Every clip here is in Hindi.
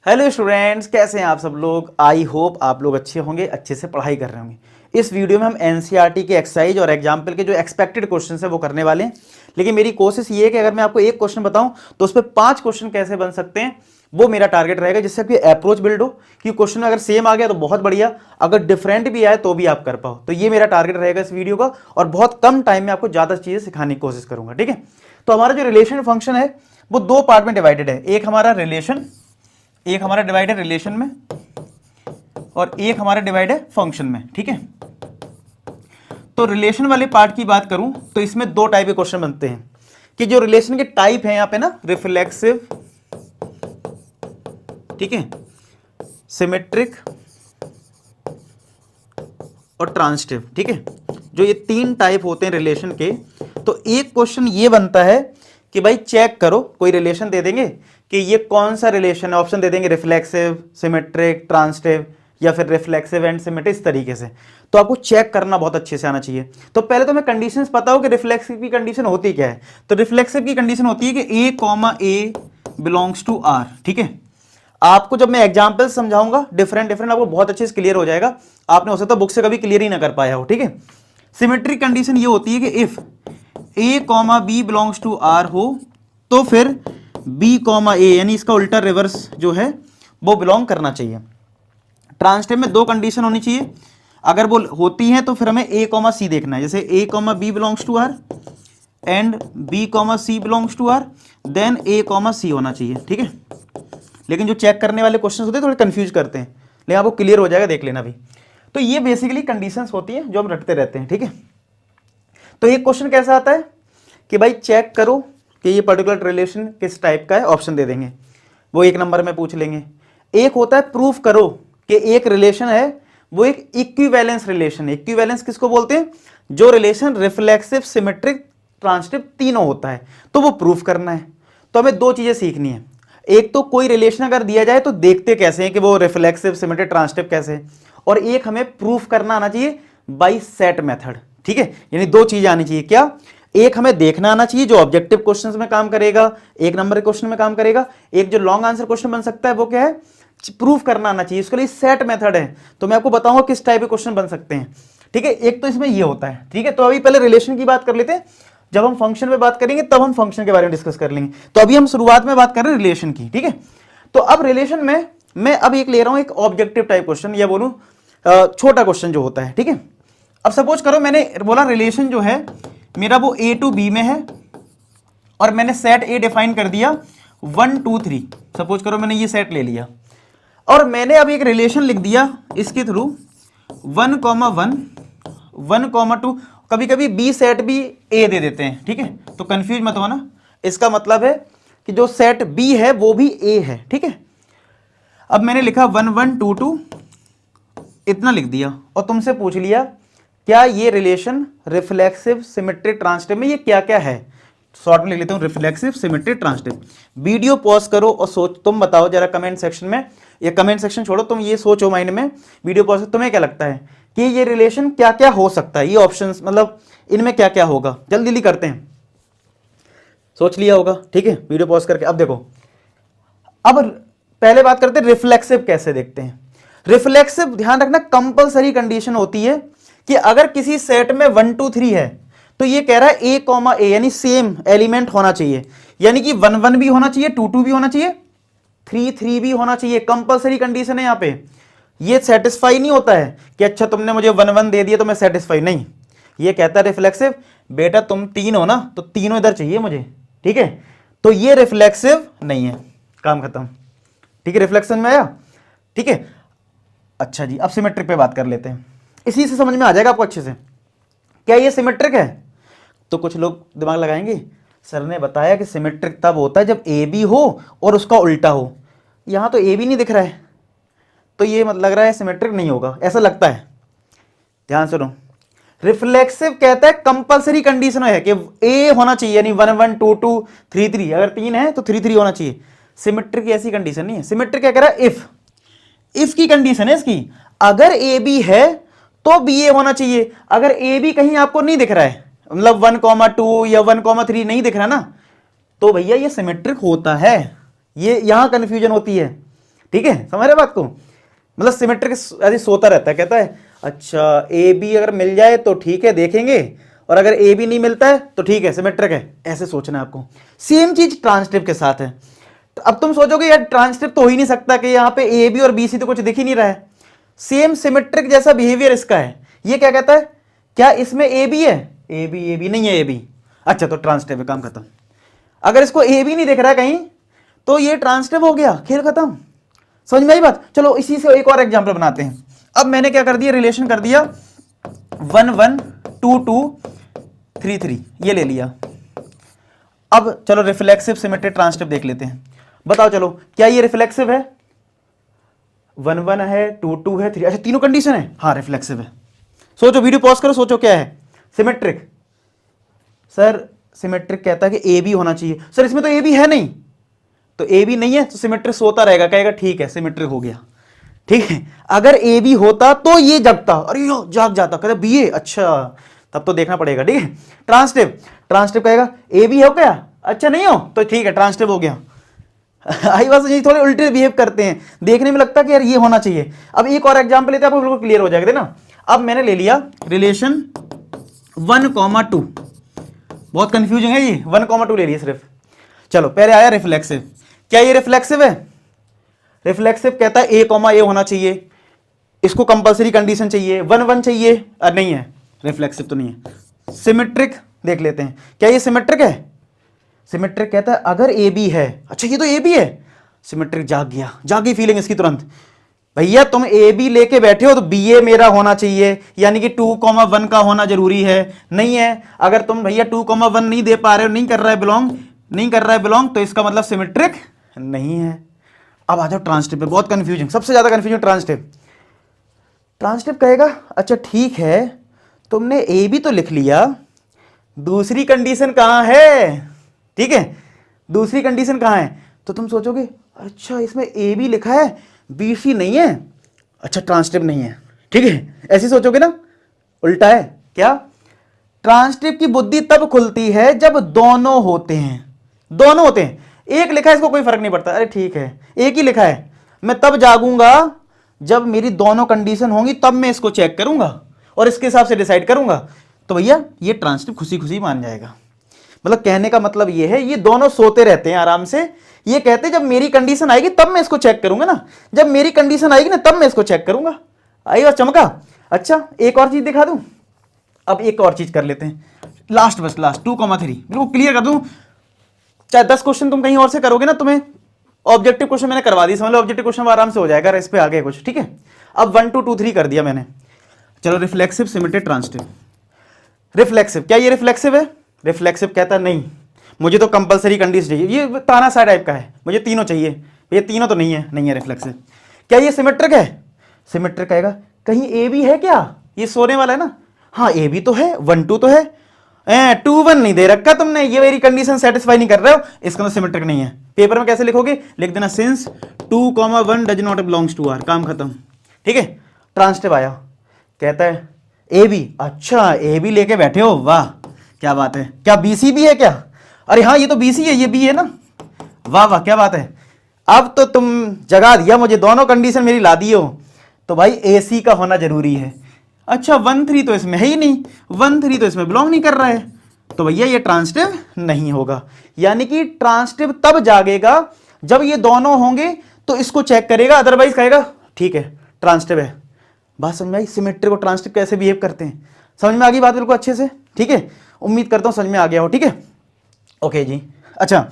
हेलो स्टूडेंट्स, कैसे हैं आप सब लोग। आई होप आप लोग अच्छे होंगे, अच्छे से पढ़ाई कर रहे होंगे। इस वीडियो में हम एनसीईआरटी के एक्सरसाइज और एग्जाम्पल के जो एक्सपेक्टेड क्वेश्चन है वो करने वाले हैं। लेकिन मेरी कोशिश ये है कि अगर मैं आपको एक क्वेश्चन बताऊं तो उस पर 5 क्वेश्चन कैसे बन सकते हैं वो मेरा टारगेट रहेगा, जिससे आपकी अप्रोच बिल्ड हो कि क्वेश्चन अगर सेम आ गया तो बहुत बढ़िया, अगर डिफरेंट भी आए तो भी आप कर पाओ। तो ये मेरा टारगेट रहेगा इस वीडियो का, और बहुत कम टाइम में आपको ज़्यादा चीज़ें सिखाने की कोशिश करूंगा। ठीक है, तो हमारा जो रिलेशन फंक्शन है वो 2 पार्ट में डिवाइडेड है। एक हमारा डिवाइड है रिलेशन में और एक हमारा डिवाइड है फंक्शन में। ठीक है, तो रिलेशन वाले पार्ट की बात करूं तो इसमें 2 टाइप के क्वेश्चन बनते हैं कि जो रिलेशन के टाइप है यहां पे ना, रिफ्लेक्सिव, ठीक है, सिमेट्रिक और ट्रांजिटिव। ठीक है, जो ये 3 टाइप होते हैं रिलेशन के, तो एक क्वेश्चन ये बनता है कि भाई चेक करो, कोई रिलेशन दे देंगे कि ये कौन सा रिलेशन है, ऑप्शन दे देंगे रिफ्लेक्सिव, सिमेट्रिक, ट्रांजिटिव या फिर रिफ्लेक्सिव एंड सिमेट्रिक, इस तरीके से। तो आपको चेक करना बहुत अच्छे से आना चाहिए। तो पहले तो हमें कंडीशंस पता हो कि रिफ्लेक्सिव की कंडीशन होती क्या है। तो रिफ्लेक्सिव की कंडीशन होती है कि ए बिलोंग्स टू आर। ठीक है, आपको जब मैं एग्जाम्पल समझाऊंगा डिफरेंट आपको बहुत अच्छे से क्लियर हो जाएगा। आपने हो सकता है बुक से कभी क्लियर ही ना कर पाया हो। ठीक है, सिमेट्रिक कंडीशन ये होती है कि if A comma B belongs to R हो तो फिर बी कॉमा ए, यानी इसका उल्टा रिवर्स जो है वो बिलोंग करना चाहिए। ट्रांजिटिव में 2 कंडीशन होनी चाहिए, अगर वो होती हैं तो फिर हमें ए कॉमा सी देखना है। जैसे A comma B belongs to R and B comma C belongs to R, then A comma C होना चाहिए। ठीक है, लेकिन जो चेक करने वाले क्वेश्चन होते हैं थोड़े कंफ्यूज करते हैं, लेकिन आपको क्लियर हो जाएगा, देख लेना भी। तो ये बेसिकली कंडीशंस होती हैं जो हम रटते रहते हैं। ठीक है, तो एक क्वेश्चन कैसा आता है कि भाई चेक करो कि ये पर्टिकुलर रिलेशन किस टाइप का है, ऑप्शन दे देंगे, वो 1 नंबर में पूछ लेंगे। एक होता है प्रूफ करो कि एक रिलेशन है वो एक इक्विवेलेंस रिलेशन है। इक्विवेलेंस किसको बोलते हैं? जो रिलेशन रिफ्लेक्सिव, सिमेट्रिक, ट्रांजिटिव तीनों होता है, तो वो प्रूफ करना है। तो हमें 2 चीजें सीखनी है। एक तो कोई रिलेशन अगर दिया जाए तो देखते कैसे हैं कि वो रिफ्लेक्सिव, सिमेट्रिक, ट्रांजिटिव कैसे है, और एक हमें प्रूफ करना आना चाहिए बाय सेट मेथड। ठीक है, यानी 2 चीजें आनी चाहिए। क्या? एक हमें देखना आना चाहिए जो ऑब्जेक्टिव क्वेश्चंस में काम करेगा, 1 नंबर के क्वेश्चन में काम करेगा। एक जो लॉन्ग आंसर क्वेश्चन बन सकता है वो क्या है? प्रूफ करना आना चाहिए। इसके लिए सेट मेथड है, तो मैं आपको बताऊंगा किस टाइप के क्वेश्चन बन सकते हैं। ठीक है, एक तो इसमें ये होता है। ठीक है, तो अभी पहले रिलेशन की बात कर लेते हैं, जब हम फंक्शन पे बात करेंगे तब हम फंक्शन के बारे में डिस्कस कर लेंगे। तो अभी हम शुरुआत में बात कर रहे हैं रिलेशन की। ठीक है, तो अब रिलेशन में मैं अब एक ले रहा हूं एक ऑब्जेक्टिव टाइप क्वेश्चन, या बोलूं छोटा क्वेश्चन जो होता है। ठीक है, अब सपोज करो मैंने बोला रिलेशन जो है मेरा वो ए टू बी में है, और मैंने सेट ए डिफाइन कर दिया 1 2 3। सपोज करो मैंने ये सेट ले लिया और मैंने अब एक रिलेशन लिख दिया इसके थ्रू 1,1 1,2। कभी कभी बी सेट भी ए दे देते हैं। ठीक है, तो कंफ्यूज मत होना, इसका मतलब है कि जो सेट बी है वो भी ए है। ठीक है, अब मैंने लिखा 1 1 2 2 इतना लिख दिया और तुमसे पूछ लिया क्या ये रिलेशन रिफ्लेक्सिव, सिमेट्रिक, ट्रांजिटिव में ये क्या क्या है। शॉर्ट में लिख लेता हूं, reflexive, symmetric, transitive. Video pause करो और सोच, तुम बताओ जरा कमेंट सेक्शन में, ये कमेंट सेक्शन छोड़ो, तुम ये सोचो माइंड में, वीडियो पॉज, तुम्हें क्या लगता है कि ये रिलेशन क्या क्या हो सकता है, ये ऑप्शंस मतलब इनमें क्या क्या होगा। जल्दी जल्दी करते हैं, सोच लिया होगा। ठीक है, वीडियो पॉज करके अब देखो। अब पहले बात करते हैं रिफ्लेक्सिव कैसे देखते हैं। रिफ्लेक्सिव ध्यान रखना कंपलसरी कंडीशन होती है कि अगर किसी सेट में 1 2 3 है तो ये कह रहा है ए कॉमा ए, यानी सेम एलिमेंट होना चाहिए, यानी कि 1 1 भी होना चाहिए, 2 2 भी होना चाहिए, 3 3 भी होना चाहिए। कंपलसरी कंडीशन है यहाँ पे। ये सेटिस्फाई नहीं होता है कि अच्छा तुमने मुझे 1 1 दे दिया तो मैं सेटिस्फाई, नहीं। ये कहता है रिफ्लेक्सिव, बेटा तुम 3 हो ना तो तीनों इधर चाहिए मुझे। ठीक है, तो ये रिफ्लेक्सिव नहीं है, काम खत्म। ठीक है, रिफ्लेक्शन में आया। ठीक है, अच्छा जी, अब सिमेट्रिक पे बात कर लेते हैं, इसी से समझ में आ जाएगा आपको अच्छे से। क्या ये सिमेट्रिक है? तो कुछ लोग दिमाग लगाएंगे, सर ने बताया कि सिमेट्रिक तब होता है जब ए बी हो और उसका उल्टा हो। यहां तो ए बी नहीं दिख रहा है, तो ये मतलब लग रहा है सिमेट्रिक नहीं होगा, ऐसा लगता है। ध्यान सुनो, रिफ्लेक्सिव कहता है कंपलसरी कंडीशन है कि ए होना चाहिए, यानी 1 1 2 2 3 3, अगर 3 है तो 3 3 होना चाहिए। सिमेट्रिक की ऐसी कंडीशन नहीं है। सिमेट्रिक क्या कह रहा है? इफ की कंडीशन है इसकी, अगर ए बी है तो बी ए होना चाहिए। अगर ए बी कहीं आपको नहीं दिख रहा है, मतलब 1,2 या 1,3 नहीं दिख रहा ना, तो भैया ये सिमेट्रिक होता है। ये यहां कंफ्यूजन होती है। ठीक है, समझ रहे बात को? मतलब सिमेट्रिक ऐसे सोता रहता है, कहता है अच्छा ए बी अगर मिल जाए तो ठीक है देखेंगे, और अगर ए बी नहीं मिलता है तो ठीक है सिमेट्रिक है, ऐसे सोचना है आपको। सेम चीज ट्रांसटिव के साथ है। तो अब तुम सोचोगे यार ट्रांसटिव तो हो ही नहीं सकता कि यहाँ पे ए बी और बी सी तो कुछ दिख ही नहीं रहा है। सेम सिमेट्रिक जैसा बिहेवियर इसका है। ये क्या कहता है, क्या इसमें ए बी है? ए बी नहीं है ए बी, अच्छा तो ट्रांसटिव है, काम खत्म। अगर इसको ए बी नहीं दिख रहा है कहीं तो ये ट्रांसटिव हो गया, खेल खत्म। समझ में आई बात? चलो इसी से एक और एग्जांपल बनाते हैं। अब मैंने क्या कर दिया, रिलेशन कर दिया 1 1 2 2 3 3, ये ले लिया। अब चलो रिफ्लेक्सिव सिमेट्रिक ट्रांसटिव देख लेते हैं। बताओ चलो क्या ये रिफ्लेक्सिव है? 1 1 है, 2 2 है, 3, अच्छा तीनों कंडीशन है, हाँ रिफ्लेक्सिव है। सोचो, वीडियो पॉज करो, सोचो क्या है सिमेट्रिक। सर सिमेट्रिक कहता है कि ए बी होना चाहिए, सर इसमें तो ए बी है नहीं, तो ए बी नहीं है तो सिमेट्रिक सोता रहेगा, कहेगा ठीक है सिमेट्रिक हो गया। ठीक है, अगर ए बी होता तो ये जगता, अरे यो जाग जाता, कहता बी ए, अच्छा तब तो देखना पड़ेगा। ठीक है, ट्रांसटिव, ट्रांसटिव कहेगा ए बी हो क्या, अच्छा नहीं हो तो ठीक है ट्रांसटिव हो गया। आई बात? ये थोड़े उल्टे बिहेव करते हैं, देखने में लगता है कि यार ये होना चाहिए। अब एक और एग्जांपल लेते हैं, आपको बिल्कुल क्लियर हो जाएगा ना। अब मैंने ले लिया रिलेशन 1, 2, बहुत कंफ्यूजिंग है ये, 1, 2 ले लिया सिर्फ। चलो पहले आया रिफ्लेक्सिव, क्या ये रिफ्लेक्सिव है? रिफ्लेक्सिव कहता है ए कॉमा ए होना चाहिए, इसको कंपलसरी कंडीशन चाहिए, 1 1 चाहिए, नहीं है रिफ्लेक्सिव तो नहीं है। सिमेट्रिक देख लेते हैं, क्या ये सिमेट्रिक है? सिमेट्रिक कहता है अगर ए बी है, अच्छा ये तो ए बी है, सिमेट्रिक जाग गया, जागी फीलिंग इसकी तुरंत, भैया तुम ए बी लेके बैठे हो तो बी ए मेरा होना चाहिए, यानी कि 2, 1 का होना जरूरी है। नहीं है, अगर तुम भैया 2, 1 नहीं दे पा रहे हो, नहीं कर रहा है बिलोंग, नहीं कर रहा है बिलोंग, तो इसका मतलब सिमेट्रिक नहीं है। अब आ जाओ ट्रांसटिव पे, बहुत कंफ्यूजिंग, सबसे ज्यादा कंफ्यूजन ट्रांसटिव। ट्रांसटिव कहेगा अच्छा ठीक है तुमने ए बी तो लिख लिया, दूसरी कंडीशन कहां है? ठीक है, दूसरी कंडीशन कहां है? तो तुम सोचोगे अच्छा इसमें ए बी लिखा है, बी सी नहीं है, अच्छा ट्रांसटिव नहीं है। ठीक है, ऐसे सोचोगे ना, उल्टा है क्या? ट्रांसटिव की बुद्धि तब खुलती है जब दोनों होते हैं, दोनों होते हैं। एक लिखा है इसको कोई फर्क नहीं पड़ता, अरे ठीक है एक ही लिखा है, मैं तब जागूंगा जब मेरी दोनों कंडीशन होंगी, तब मैं इसको चेक करूंगा और इसके हिसाब से डिसाइड करूंगा। तो भैया ये ट्रांसटिव खुशी खुशी मान जाएगा। मतलब कहने का मतलब ये है, ये दोनों सोते रहते हैं आराम से, ये कहते हैं जब मेरी कंडीशन आएगी तब मैं इसको चेक करूंगा ना, जब मेरी कंडीशन आएगी ना तब मैं इसको चेक करूंगा। आई बात चमका? अच्छा एक और चीज दिखा दूं, अब एक और चीज कर लेते हैं, लास्ट बस लास्ट 2, 3 बिल्कुल क्लियर कर दूं। चाहे 10 क्वेश्चन तुम कहीं और से करोगे ना, तुम्हें ऑब्जेक्टिव क्वेश्चन मैंने करवा दी, समझ लो ऑब्जेक्टिव क्वेश्चन आराम से हो जाएगा, इस पे आगे कुछ। ठीक है, अब 1 2 2 3 कर दिया मैंने। चलो रिफ्लेक्सिव सिमेट्रिक ट्रांसटिव। रिफ्लेक्सिव, क्या ये रिफ्लेक्सिव है? रिफ्लेक्सिव कहता नहीं, मुझे तो कंपलसरी कंडीशन चाहिए, ये ताना सा टाइप का है, मुझे तीनों चाहिए, ये तीनों तो नहीं है, नहीं है रिफ्लेक्सिव। क्या ये सिमेट्रिक है? सिमेट्रिक कहेगा कहीं ए बी है क्या, ये सोने वाला है ना, हाँ ए बी तो है, 1 2 तो है, 2 1 नहीं दे रखा तुमने, ये मेरी कंडीशन सेटिस्फाई नहीं कर रहे हो, इसका मतलब सिमेट्रिक नहीं है। पेपर में कैसे लिखोगे, लिख देना since 2, 1 does not belongs to R, काम खत्म। ठीक है, ट्रांसटिव आया, कहता है ए बी, अच्छा ए बी लेके बैठे हो, वाह क्या बात है, क्या बी सी भी है क्या? अरे हाँ ये तो बी सी है, ये बी है ना, वाह वाह क्या बात है, अब तो तुम जगा दिया मुझे, दोनों कंडीशन मेरी ला दी हो, तो भाई ए सी का होना जरूरी है। अच्छा 1 3 तो इसमें है ही नहीं, 1 3 तो इसमें बिलोंग नहीं कर रहा है, तो भैया ये ट्रांसटिव नहीं होगा। यानी कि ट्रांसटिव तब जागेगा जब ये दोनों होंगे तो इसको चेक करेगा, अदरवाइज कहेगा ठीक है ट्रांसटिव है। बात समझ में आई? सिमेट्रिक और ट्रांसटिव कैसे बिहेव करते हैं, समझ में आ गई बात बिल्कुल अच्छे से? ठीक है, उम्मीद करता हूं समझ में आ गया हो। ठीक है, ओके जी। अच्छा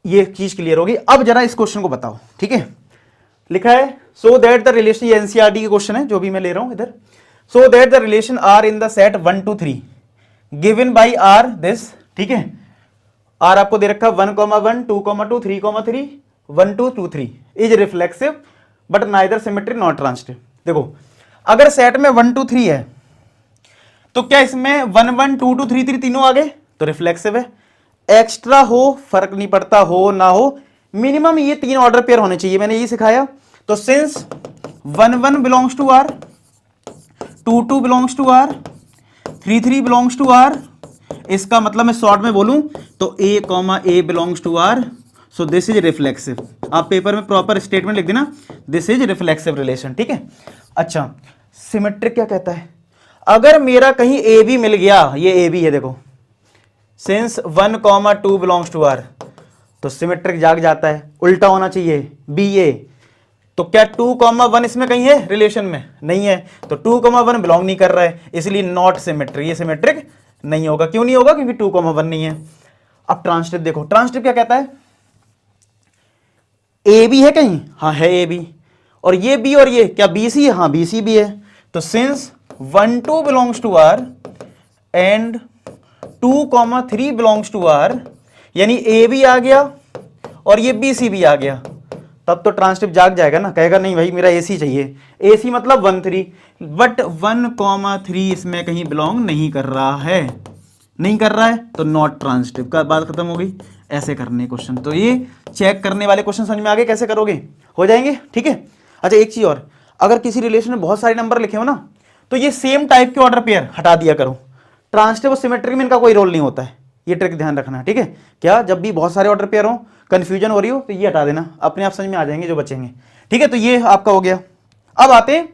ये चीज क्लियर होगी, अब जरा इस क्वेश्चन को बताओ। ठीक है, लिखा है सो दैट द रिलेशन, ये एनसीईआरटी के क्वेश्चन है जो भी मैं ले रहा हूं इधर, so that the relation are in the set 1 2 3 given by R this. ठीक है, आर आपको दे रखा 1, 1 2, 2 3, 3 1 2 2 3 is reflexive but neither symmetric not transitive. देखो अगर सेट में 1 2 3 है तो क्या इसमें 1 1 2 2 3 3 तीनों आ गए तो रिफ्लेक्सिव है, एक्स्ट्रा हो फर्क नहीं पड़ता, हो ना हो, मिनिमम ये 3 ऑर्डर पेयर होने चाहिए, मैंने ये सिखाया। तो since 1 1 belongs to R, 2 2 belongs to R, 3 3 belongs to R, इसका मतलब मैं शॉर्ट में बोलूं तो A comma A belongs to R, so this is reflexive. आप पेपर में प्रॉपर स्टेटमेंट लिख देना, दिस इज रिफ्लेक्सिव रिलेशन, ठीक है। अच्छा, सिमेट्रिक क्या कहता है, अगर मेरा कहीं ए बी मिल गया, ये ए बी है देखो, सिंस 1,2 बिलोंग्स टू आर, तो सिमेट्रिक जाग जाता है। उल्टा होना चाहिए बी ए, तो क्या 2,1 इसमें कहीं है रिलेशन में, नहीं है, तो 2,1 बिलोंग नहीं कर रहा है, इसलिए नॉट सिमेट्रिक, ये सिमेट्रिक नहीं होगा। क्यों नहीं होगा, क्योंकि 2,1 नहीं है। अब ट्रांसटिव देखो, ट्रांसटिव क्या कहता है, ए बी है कहीं, हाँ है ए बी, और ये बी और ये क्या बी सी है, हाँ बी सी भी है, तो since 1,2 belongs to R and 2,3 belongs to R, यानी ए भी आ गया और ये बी सी भी आ गया, तब तो ट्रांसटिव जाग जाएगा ना, कहेगा नहीं भाई मेरा एसी चाहिए, एसी मतलब 1,3, बट 1,3 इसमें कहीं बिलोंग नहीं कर रहा है, नहीं कर रहा है, तो नॉट ट्रांसटिव का बात खत्म हो गई। ऐसे करने क्वेश्चन, तो ये चेक करने वाले क्वेश्चन समझ में आ गए कैसे करोगे, हो जाएंगे, ठीक है। अच्छा एक चीज और, अगर किसी रिलेशन में बहुत सारे नंबर लिखे हो ना, तो ये सेम टाइप के ऑर्डर पेयर हटा दिया करो। ट्रांसटिव और सिमेट्रिक में इनका कोई रोल नहीं होता है, ये ट्रिक ध्यान रखना, ठीक है। क्या, जब भी बहुत सारे ऑर्डर पेयर हो, कंफ्यूजन हो रही हो, तो ये हटा देना, अपने आप समझ में आ जाएंगे जो बचेंगे, ठीक है। तो ये आपका हो गया। अब आते हैं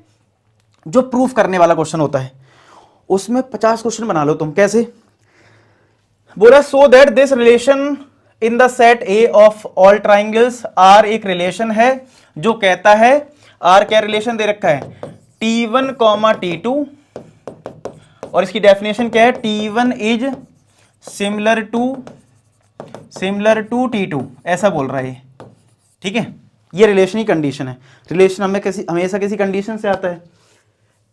जो प्रूफ करने वाला क्वेश्चन होता है, उसमें 50 क्वेश्चन बना लो तुम। कैसे बोला, so that this relation in the set A of all triangles R एक रिलेशन है जो कहता है, आर क्या रिलेशन दे रखा है, T1, T2, और इसकी डेफिनेशन क्या है, T1 is similar to T2, ऐसा बोल रहा है, ठीक है। ये रिलेशन ही कंडीशन है, रिलेशन हमेशा किसी कंडीशन से आता है।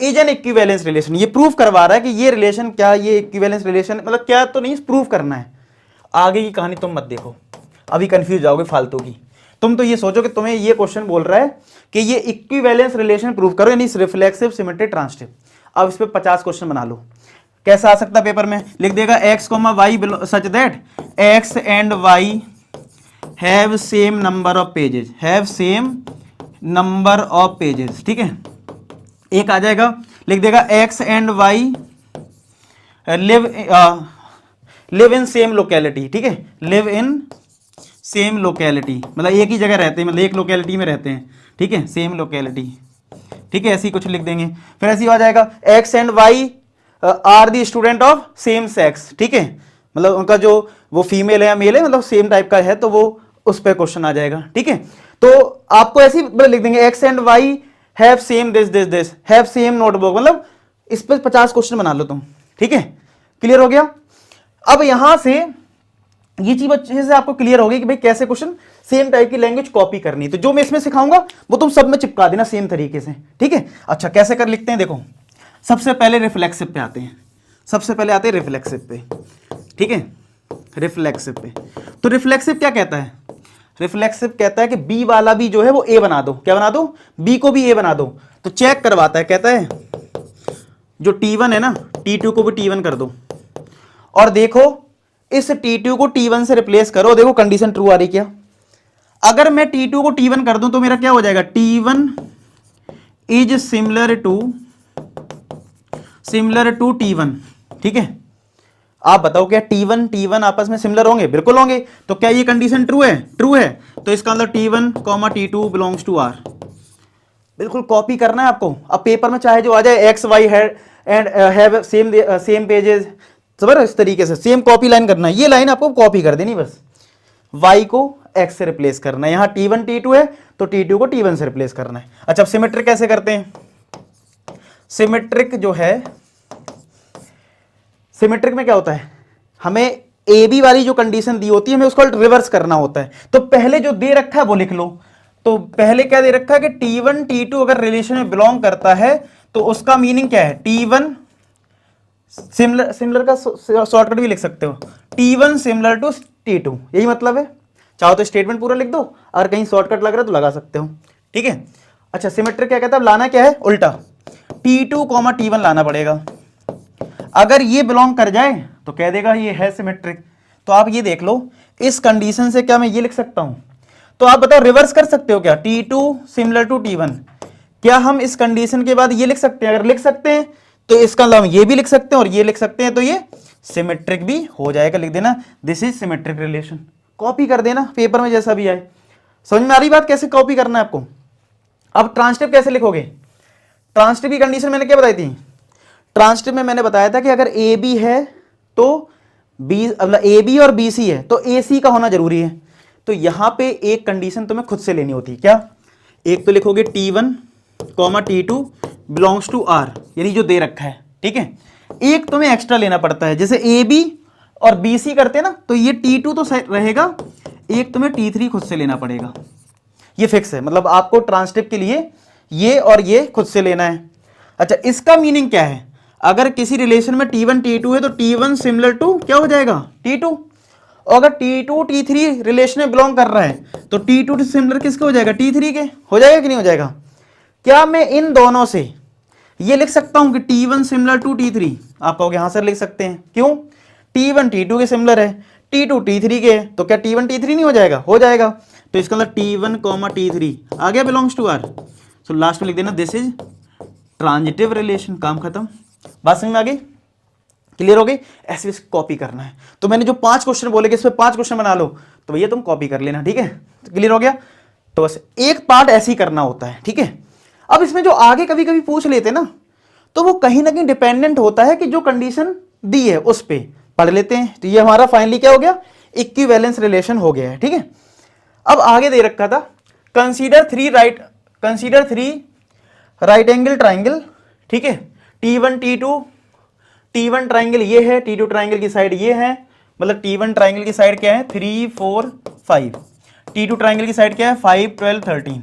इज एन इक्विवेलेंस रिलेशन, ये प्रूफ करवा रहा है कि ये रिलेशन क्या, ये इक्विवेलेंस रिलेशन मतलब क्या, तो नहीं प्रूफ करना है। आगे की कहानी तुम मत देखो, अभी कंफ्यूज जाओगे फालतू की। तुम तो ये सोचो कि तुम्हें ये क्वेश्चन बोल रहा है कि ये इक्विवेलेंस रिलेशन प्रूफ करो, यानी रिफ्लेक्सिव, सिमेट्रिक, ट्रांसटिव। अब इस पे 50 क्वेश्चन बना लो। कैसा आ सकता है पेपर में, लिख देगा x, y such that x and y have same number of pages, have same number of pages, ठीक है। एक आ जाएगा, लिख देगा x and y live in same locality, ठीक है, लिव इन सेम लोकेलिटी मतलब एक ही जगह रहते हैं, मतलब एक लोकेलिटी में रहते हैं, ठीक है, सेम लोकेलिटी, ठीक है, ऐसे ही कुछ लिख देंगे। फिर ऐसे ही आ जाएगा, x and y are the student of same sex, ठीक है, मतलब उनका जो वो फीमेल है या मेल है, मतलब सेम टाइप का है, तो वो उस पर क्वेश्चन आ जाएगा, ठीक है। तो आपको ऐसे ही लिख देंगे, x and y have same this have same notebook, मतलब इस पर 50 क्वेश्चन बना लो तुम, ठीक है। क्लियर हो गया। अब यहां से ये चीज अच्छे से आपको क्लियर होगी कि भाई कैसे क्वेश्चन सेम टाइप की लैंग्वेज कॉपी करनी है। तो जो मैं इसमें सिखाऊंगा वो तुम सब में चिपका देना सेम तरीके से, ठीक है। अच्छा कैसे कर लिखते हैं, देखो सबसे पहले रिफ्लेक्सिव पे आते हैं, सबसे पहले आते हैं रिफ्लेक्सिव पे, ठीक है, रिफ्लेक्सिव पे। तो रिफ्लेक्सिव क्या कहता है, रिफ्लेक्सिव कहता है कि बी वाला भी जो है वो ए बना दो, क्या बना दो, बी को भी ए बना दो। तो चेक करवाता है, कहता है जो T1 है ना, T2 को भी T1 कर दो, और देखो इस T2 को T1 से रिप्लेस करो, देखो कंडीशन ट्रू आ रही क्या। अगर मैं T2 को T1 कर दूं तो मेरा क्या हो जाएगा, T1 is similar to T1, ठीक है। आप बताओ क्या T1 आपस में सिमिलर होंगे, बिल्कुल होंगे। तो क्या ये कंडीशन ट्रू है, ट्रू है, तो इसका मतलब T1, T2 belongs to R. बिल्कुल कॉपी करना है आपको। अब पेपर में चाहे जो आ जाए x why have same pages, समझ इस तरीके से सेम कॉपी लाइन करना है। ये लाइन आपको कॉपी कर देनी बस, y को x से रिप्लेस करना है। यहां T1 T2 है तो T2 को T1 से रिप्लेस करना है। अच्छा अब सिमेट्रिक कैसे करते हैं, सिमेट्रिक जो है, सिमेट्रिक में क्या होता है, हमें ए बी वाली जो कंडीशन दी होती है हमें उसको रिवर्स करना होता है। तो पहले जो दे रखा है वो लिख लो। तो पहले क्या दे रखा है कि T1 T2 अगर रिलेशन में बिलोंग करता है तो उसका मीनिंग क्या है, T1 सिमिलर का शॉर्टकट भी लिख सकते हो, T1 सिमिलर टू T2, यही मतलब है। चाहो तो स्टेटमेंट पूरा लिख दो, अगर कहीं शॉर्टकट लग रहा है तो लगा सकते हो, ठीक है। अच्छा सिमेट्रिक क्या कहता है, अब लाना क्या है, उल्टा T2, T1 लाना पड़ेगा। अगर ये बिलोंग कर जाए तो कह देगा ये है सिमेट्रिक। तो आप ये देख लो, इस कंडीशन से क्या मैं ये लिख सकता हूं, तो आप बताओ रिवर्स कर सकते हो क्या, T2 सिमिलर टू T1, क्या हम इस कंडीशन के बाद ये लिख सकते हैं, अगर लिख सकते हैं तो इसका मतलब ये भी लिख सकते हैं और ये लिख सकते हैं, तो ये सिमेट्रिक भी हो जाएगा। लिख देना this is symmetric relation, copy कर देना पेपर में जैसा भी आए। समझ में आ रही बात कैसे कॉपी करना है आपको। अब ट्रांसक्रिप्ट कैसे लिखोगे, ट्रांसक्रिप्ट की कंडीशन मैंने क्या बताई थी, ट्रांसक्रिप्ट में मैंने बताया था कि अगर ए बी है तो बी, मतलब ए बी और बी सी है तो ए सी का होना जरूरी है। तो यहां पे एक कंडीशन तुम्हें खुद से लेनी होती है, क्या, एक तो लिखोगे T1, T2 belongs to R, यानी जो दे रखा है, ठीक है। एक तुम्हें एक्स्ट्रा लेना पड़ता है, जैसे ए बी और बी सी करते ना तो ये T2 तो रहेगा, एक तुम्हें T3 खुद से लेना पड़ेगा। ये फिक्स है, मतलब आपको ट्रांसक्रिप्ट के लिए ये और ये खुद से लेना है। अच्छा, इसका मीनिंग क्या है, अगर किसी रिलेशन में T1 T2 है तो T1 सिमिलर टू क्या हो जाएगा T2, और अगर T2 T3 रिलेशन में बिलोंग कर रहा है तो T2 सिमिलर किसके हो जाएगा T3 के, हो जाएगा कि नहीं हो जाएगा। क्या मैं इन दोनों से ये लिख सकता हूं कि T1 सिमिलर टू T3, आप कहोगे हाँ सर लिख सकते हैं, क्यों, T1 T2 के सिमिलर है, T2 T3 के है, तो क्या T1 T3 नहीं हो जाएगा, हो जाएगा। तो इसका मतलब T1 T3 आ गया belongs to R। So last में लिख देना दिस इज ट्रांजिटिव रिलेशन, काम खत्म। बात समझ में आ गई, क्लियर हो गई। ऐसे कॉपी करना है, तो मैंने जो 5 क्वेश्चन बोले कि इस पे 5 क्वेश्चन बना लो, तो भैया तुम कॉपी कर लेना, ठीक है, क्लियर हो गया। तो बस एक पार्ट ऐसे ही करना होता है, ठीक है। अब इसमें जो आगे कभी कभी पूछ लेते ना, तो वो कहीं ना कहीं डिपेंडेंट होता है कि जो कंडीशन दी है उस पे पढ़ लेते हैं। तो ये हमारा फाइनली क्या हो गया, इक्विवेलेंस रिलेशन हो गया है, ठीक है। अब आगे दे रखा था consider three right angle triangle, ठीक है। T1 T1 ट्राइंगल ये है, T2 ट्राइंगल की साइड ये है, मतलब T1 ट्राइंगल की साइड क्या है 3 4 5, T2 ट्राइंगल की साइड क्या है 5 12 13,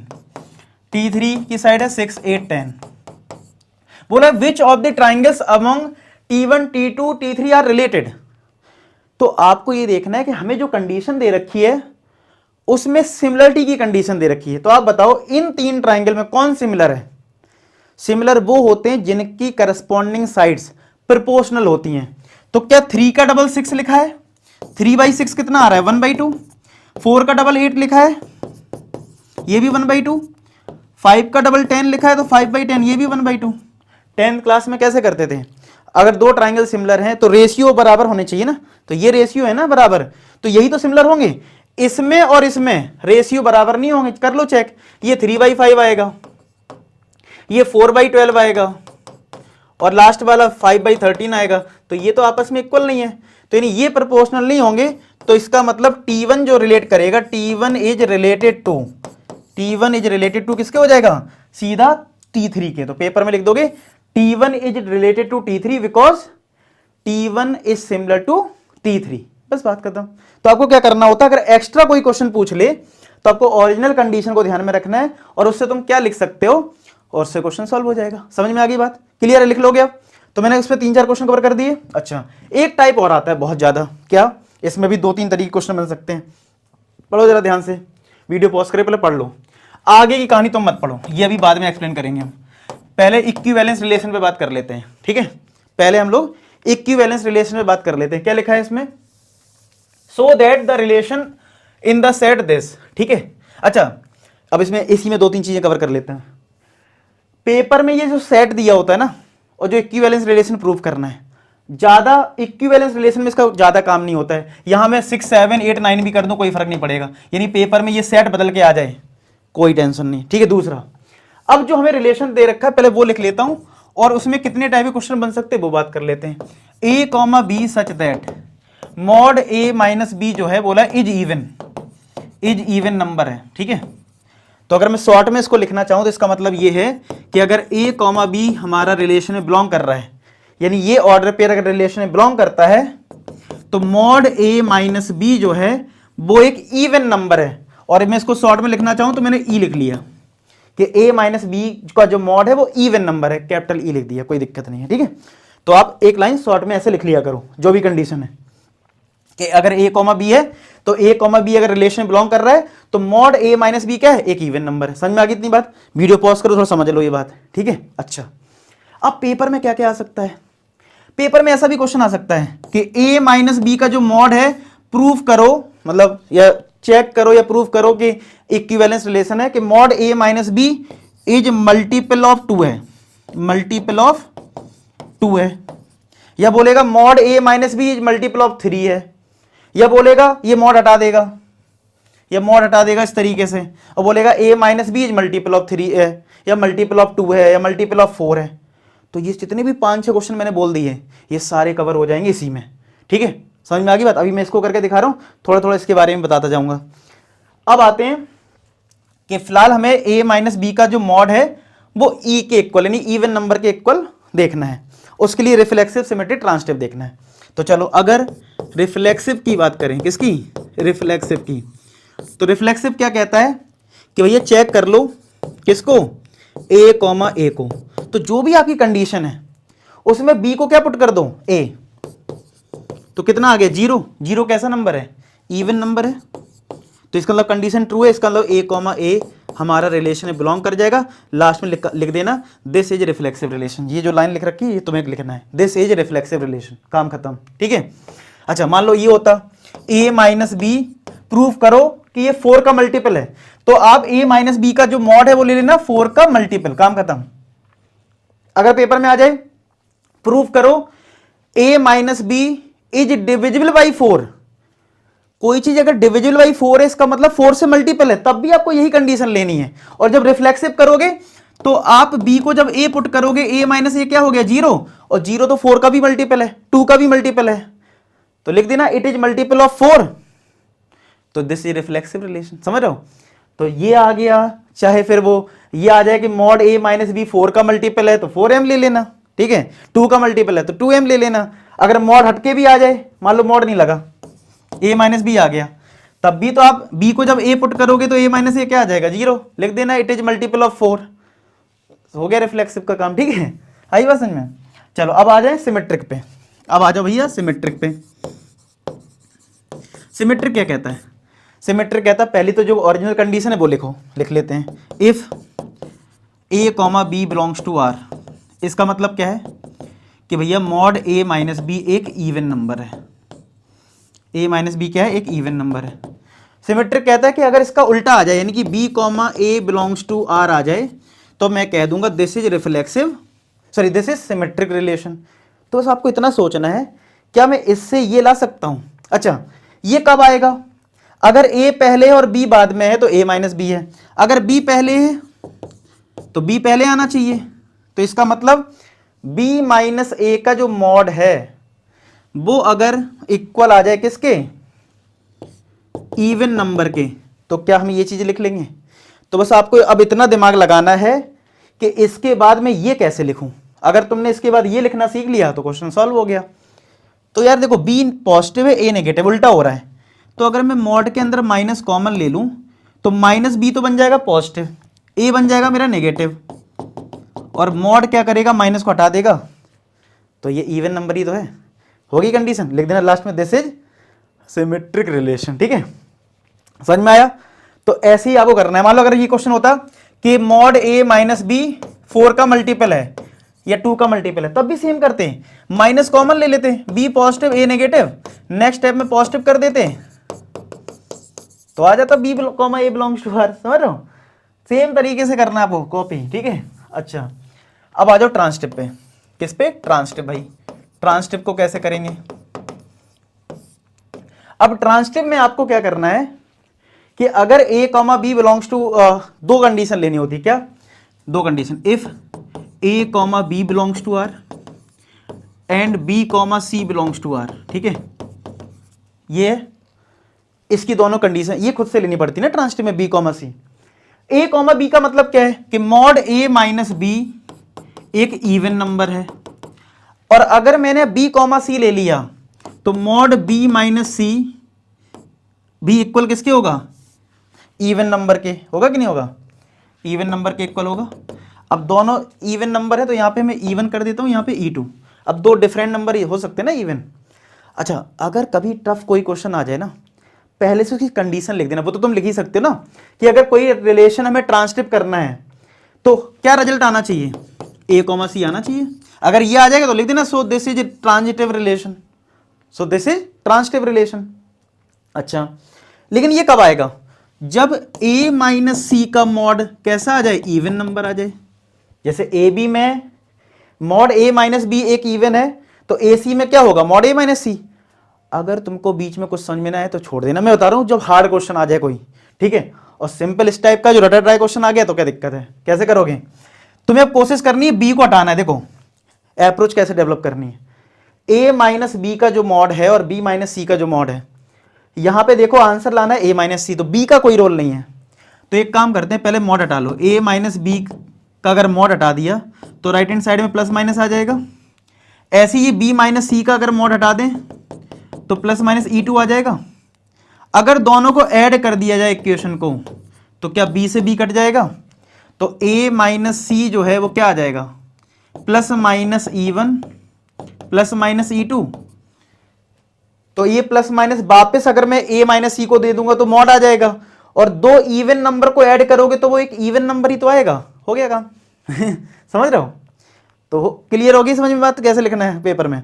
T3 की साइड है 6 8 10। बोला which of the triangles among T1 T2 T3 R related. तो आपको ये देखना है कि हमें जो कंडीशन दे रखी है उसमें सिमिलरिटी की कंडीशन दे रखी है। तो आप बताओ इन 3 ट्राइंगल में कौन सिमिलर है। सिमिलर वो होते हैं जिनकी करस्पॉन्डिंग साइड्स प्रोपोर्शनल होती हैं। तो क्या 3 का डबल 6 लिखा है, 3/6 कितना आ रहा है 1/2, 4 का डबल 8 लिखा है ये भी 1/2, 5 का डबल 10 लिखा है तो 5/10 ये भी 1/2। 10th क्लास में कैसे करते थे, अगर 2 ट्राइंगल सिमिलर हैं तो रेशियो बराबर होने चाहिए ना, तो ये रेशियो है ना बराबर, तो यही तो सिमिलर होंगे। इसमें और इसमें रेशियो बराबर नहीं होंगे, कर लो चेक, ये 3/5 आएगा, ये 4/12 आएगा, और लास्ट वाला 5/13 आएगा, तो ये तो आपस में इक्वल नहीं है, तो यानी ये प्रोपोर्शनल नहीं होंगे। तो इसका मतलब T1 जो रिलेट करेगा T1 इज रिलेटेड टू किसके हो जाएगा, सीधा T3 के। तो पेपर में लिख दोगे T1 is related to T3 because T1 is similar to T3, बस बात खत्म। तो आपको क्या करना होता है, अगर एक्स्ट्रा कोई क्वेश्चन पूछ ले तो आपको ओरिजिनल कंडीशन को ध्यान में रखना है, और उससे तुम क्या लिख सकते हो, और उससे क्वेश्चन सॉल्व हो जाएगा। समझ में आ गई बात, क्लियर है, लिख लोगे आप। तो मैंने इस पर 3-4 क्वेश्चन कवर कर दिए। अच्छा, एक टाइप और आता है बहुत ज्यादा, क्या, इसमें भी 2-3 तरीके क्वेश्चन बन सकते हैं। पढ़ो जरा ध्यान से, वीडियो पॉज करे पहले पढ़ लो, आगे की कहानी तुम मत पढ़ो, ये अभी बाद में एक्सप्लेन करेंगे हम। पहले इक्विवेलेंस रिलेशन पे बात कर लेते हैं, ठीक है। पहले हम लोग इक्विवेलेंस रिलेशन पे बात कर लेते हैं। क्या लिखा है इसमें, सो that the relation in the set this, ठीक है। अच्छा, अब इसमें इसी में 2-3 चीजें कवर कर लेते हैं। पेपर में ये जो सेट दिया होता है ना, और जो इक्विवेलेंस रिलेशन प्रूव करना है, ज्यादा इक्विवेलेंस रिलेशन में इसका ज्यादा काम नहीं होता है। यहां मैं 6 7 8 9 भी कर दूं कोई फर्क नहीं पड़ेगा, यानी पेपर में ये सेट बदल के आ जाए कोई टेंशन नहीं, ठीक है। दूसरा, अब जो हमें रिलेशन दे रखा है पहले वो लिख लेता हूं, और उसमें कितने टाइप के क्वेश्चन बन सकते हैं वो बात कर लेते हैं। A, B such that mod A - B जो है बोला इज इवन नंबर है, ठीक है। तो अगर मैं शॉर्ट में इसको लिखना चाहूं तो इसका मतलब ये है कि अगर A, B हमारा रिलेशन में बिलोंग कर रहा है, यानी ये ऑर्डर पेयर अगर रिलेशन में बिलोंग करता है, तो मॉड A - B जो है वो एक इवन नंबर है। और मैं इसको शॉर्ट में लिखना चाहूं तो मैंने E लिख लिया कि A - B का जो मॉड है वो इवन नंबर है, कैपिटल E लिख दिया, कोई दिक्कत नहीं है, ठीक है। तो आप एक लाइन शॉर्ट में ऐसे लिख लिया करो, जो भी कंडीशन है कि अगर A, B है तो A, B अगर रिलेशन बिलोंग कर रहा है तो मॉड A - B क्या है, एक इवन नंबर है। समझ में आ गई इतनी बात, वीडियो पॉज करो थोड़ा समझ लो ये बात, ठीक है। अच्छा, अब पेपर में क्या क्या आ सकता है, पेपर में ऐसा भी क्वेश्चन आ सकता है कि A - B का जो मॉड है प्रूव करो, मतलब या चेक करो या प्रूव करो कि इक्विवेलेंस रिलेशन है कि mod A - B is multiple of 2 है, मल्टीपल ऑफ 2 है, या बोलेगा mod A - B is multiple of 3 है, या बोलेगा ये मॉड हटा देगा, या मॉड हटा देगा इस तरीके से और बोलेगा a minus B is multiple of 3 है या मल्टीपल ऑफ 2 है या मल्टीपल ऑफ 4 है, तो ये जितने भी 5-6 क्वेश्चन मैंने बोल दिए ये सारे कवर हो जाएंगे इसी में। ठीक है, समझ में आ गई बात। अभी मैं इसको करके दिखा रहा हूँ, थोड़ा थोड़ा इसके बारे में बताता जाऊंगा। अब आते हैं कि फिलहाल हमें a माइनस बी का जो मॉड है वो e के इक्वल यानी इवन नंबर के इक्वल देखना है, उसके लिए रिफ्लेक्सिव सिमेट्रिक ट्रांजिटिव देखना है। तो चलो अगर रिफ्लेक्सिव की बात करें, किसकी, रिफ्लेक्सिव की, तो रिफ्लेक्सिव क्या कहता है कि भैया चेक कर लो किसको, a कॉमा a को, तो जो भी आपकी कंडीशन है उसमें b को क्या पुट कर दो, a, तो कितना आ गया 0, 0 कैसा नंबर है, इवन नंबर है, तो इसका मतलब कंडीशन ट्रू है, इसका मतलब a कॉमा a हमारा रिलेशन में बिलोंग कर जाएगा। लास्ट में लिख देना दिस इज रिफ्लेक्सिव रिलेशन, ये जो लाइन लिख रखी है ये तुम्हें लिखना है, दिस इज रिफ्लेक्सिव रिलेशन, काम खत्म। ठीक है, अच्छा मान लो ये होता a माइनस बी, प्रूव करो कि ये 4 का मल्टीपल है, तो आप a माइनस बी का जो मॉड है वो ले लेना 4 का मल्टीपल, काम खत्म। अगर पेपर में आ जाए प्रूव करो a minus B is divisible by 4, कोई चीज अगर डिविजिबल बाई 4 है इसका मतलब 4 से मल्टीपल है, तब भी आपको यही कंडीशन लेनी है। और जब रिफ्लेक्सिव करोगे तो आप b को जब a पुट करोगे a माइनस a क्या हो गया 0, और 0 तो 4 का भी मल्टीपल है, 2 का भी मल्टीपल है, तो लिख देना इट इज मल्टीपल ऑफ 4, तो दिस इज रिफ्लेक्सिव रिलेशन। समझ रहे हो, तो ये आ गया, चाहे फिर वो ये आ जाए कि मॉड a माइनस बी 4 का मल्टीपल है तो 4m ले लेना, ठीक है, 2 का मल्टीपल है तो 2m ले लेना। अगर मॉड हटके भी आ जाए, मान लो मॉड नहीं लगा, a माइनस बी आ गया, तब भी तो आप b को जब a पुट करोगे तो a माइनस a क्या आ जाएगा 0, लिख देना इट इज मल्टीपल ऑफ 4, हो गया रिफ्लेक्सिव का काम। ठीक है, आई बात समझ में। चलो अब आ जाए सिमेट्रिक पे, अब आ जाओ भैया सिमेट्रिक पे। सिमेट्रिक क्या कहता है, सिमेट्रिक कहता है पहली तो जो ओरिजिनल कंडीशन है वो लिखो, लिख लेते हैं, if a comma B belongs to r, इसका मतलब क्या है कि भैया मॉड a माइनस बी एक इवन नंबर है, a माइनस बी क्या है, एक इवन नंबर है। सिमेट्रिक कहता है कि अगर इसका उल्टा आ जाए यानी कि b comma a belongs to r आ जाए तो मैं कह दूंगा this is reflexive, sorry this is symmetric relation. तो बस आपको इतना सोचना है, क्या मैं इससे ये ला सकता हूं, अच्छा ये कब आएगा, अगर a पहले और b बाद में है तो a माइनस बी है, अगर b पहले है तो b पहले आना चाहिए, तो इसका मतलब b माइनस a का जो मॉड है वो अगर इक्वल आ जाए किसके, इवन नंबर के, तो क्या हम ये चीज लिख लेंगे। तो बस आपको अब इतना दिमाग लगाना है कि इसके बाद मैं ये कैसे लिखूं, अगर तुमने इसके बाद ये लिखना सीख लिया तो क्वेश्चन सॉल्व हो गया। तो यार देखो b पॉजिटिव है a नेगेटिव, उल्टा हो रहा है, तो अगर मैं मॉड के अंदर माइनस कॉमन ले लूं तो माइनस b तो बन जाएगा पॉजिटिव, a बन जाएगा मेरा नेगेटिव, और मॉड क्या करेगा, माइनस को हटा देगा, तो ये इवन नंबर ही तो है, होगी कंडीशन, लिख देना लास्ट में दिस इज सिमेट्रिक रिलेशन। ठीक है, समझ में आया। तो ऐसे ही आपको करना है। मान लो अगर ये क्वेश्चन होता कि मॉड a माइनस बी 4 का मल्टीपल है या 2 का मल्टीपल है, तब भी सेम करते हैं, माइनस कॉमन ले लेते हैं, b positive a negative, next step में पॉजिटिव कर देते हैं तो आ जाता b comma a belongs to r। समझ रहे हो, सेम तरीके से करना आपको कॉपी। ठीक है, अच्छा अब आ जाओ ट्रांजिटिव पे, किस पे, ट्रांजिटिव। भाई ट्रांजिटिव को कैसे करेंगे, अब ट्रांजिटिव में आपको क्या करना है कि अगर a comma B belongs to, दो कंडीशन लेनी होती, क्या दो condition, if a comma B belongs to r and b comma C belongs to r। ठीक है, ये इसकी दोनों कंडीशन ये खुद से लेनी पड़ती है ना ट्रांजिटिव में, b comma C. a comma B का मतलब क्या है कि मॉड a माइनस बी एक इवन नंबर है, और अगर मैंने b कॉमा सी ले लिया तो मॉड b माइनस सी भी इक्वल किसके होगा, इवन नंबर के, होगा कि नहीं होगा, इवन नंबर के इक्वल होगा। अब दोनों इवन नंबर है तो यहां पे मैं इवन कर देता हूं, यहां पे e2, अब दो डिफरेंट नंबर हो सकते हैं ना इवन। अच्छा अगर कभी टफ कोई क्वेश्चन आ जाए ना, पहले से उसकी कंडीशन लिख देना, वो तो तुम लिख ही सकते हो ना कि अगर कोई रिलेशन हमें ट्रांसटिव करना है तो क्या रिजल्ट आना चाहिए, a कॉमा सी आना चाहिए। अगर ये आ जाएगा तो लिख देना so this is transitive relation, so this is transitive relation. अच्छा लेकिन ये कब आएगा, जब a माइनस सी का मॉड कैसा आ जाए, इवन नंबर आ जाए। जैसे ए बी में मॉड a माइनस बी एक इवन है तो ए सी में क्या होगा, मॉड a माइनस सी। अगर तुमको बीच में कुछ समझ में ना आए तो छोड़ देना, मैं बता रहा हूं जब हार्ड क्वेश्चन आ जाए कोई, ठीक है। और सिंपल इस टाइप का जो रटर ट्राई क्वेश्चन आ गया तो क्या दिक्कत है, कैसे करोगे? तुम्हें अब कोशिश करनी है बी को हटाना है। देखो अप्रोच कैसे डेवलप करनी है, ए माइनस बी का जो मॉड है और बी माइनस सी का जो मॉड है, यहां पे देखो आंसर लाना है ए माइनस सी, तो बी का कोई रोल नहीं है। तो एक काम करते हैं, पहले मॉड हटा लो, ए माइनस बी का अगर मॉड हटा दिया तो राइट हैंड साइड में प्लस माइनस आ जाएगा। ऐसे ही बी माइनस सी का अगर मॉड हटा दें तो प्लस माइनस ई टू आ जाएगा। अगर दोनों को ऐड कर दिया जाए इक्वेशन को तो क्या बी से बी कट जाएगा, तो ए माइनस सी जो है वो क्या आ जाएगा, plus minus e one plus minus e two. तो ये प्लस माइनस वापस अगर मैं ए माइनस सी को दे दूंगा तो मॉड आ जाएगा, और दो इवन नंबर को ऐड करोगे तो वो एक इवन नंबर ही तो आएगा। हो गया काम समझ रहे हो? तो क्लियर होगी समझ में बात कैसे लिखना है पेपर में?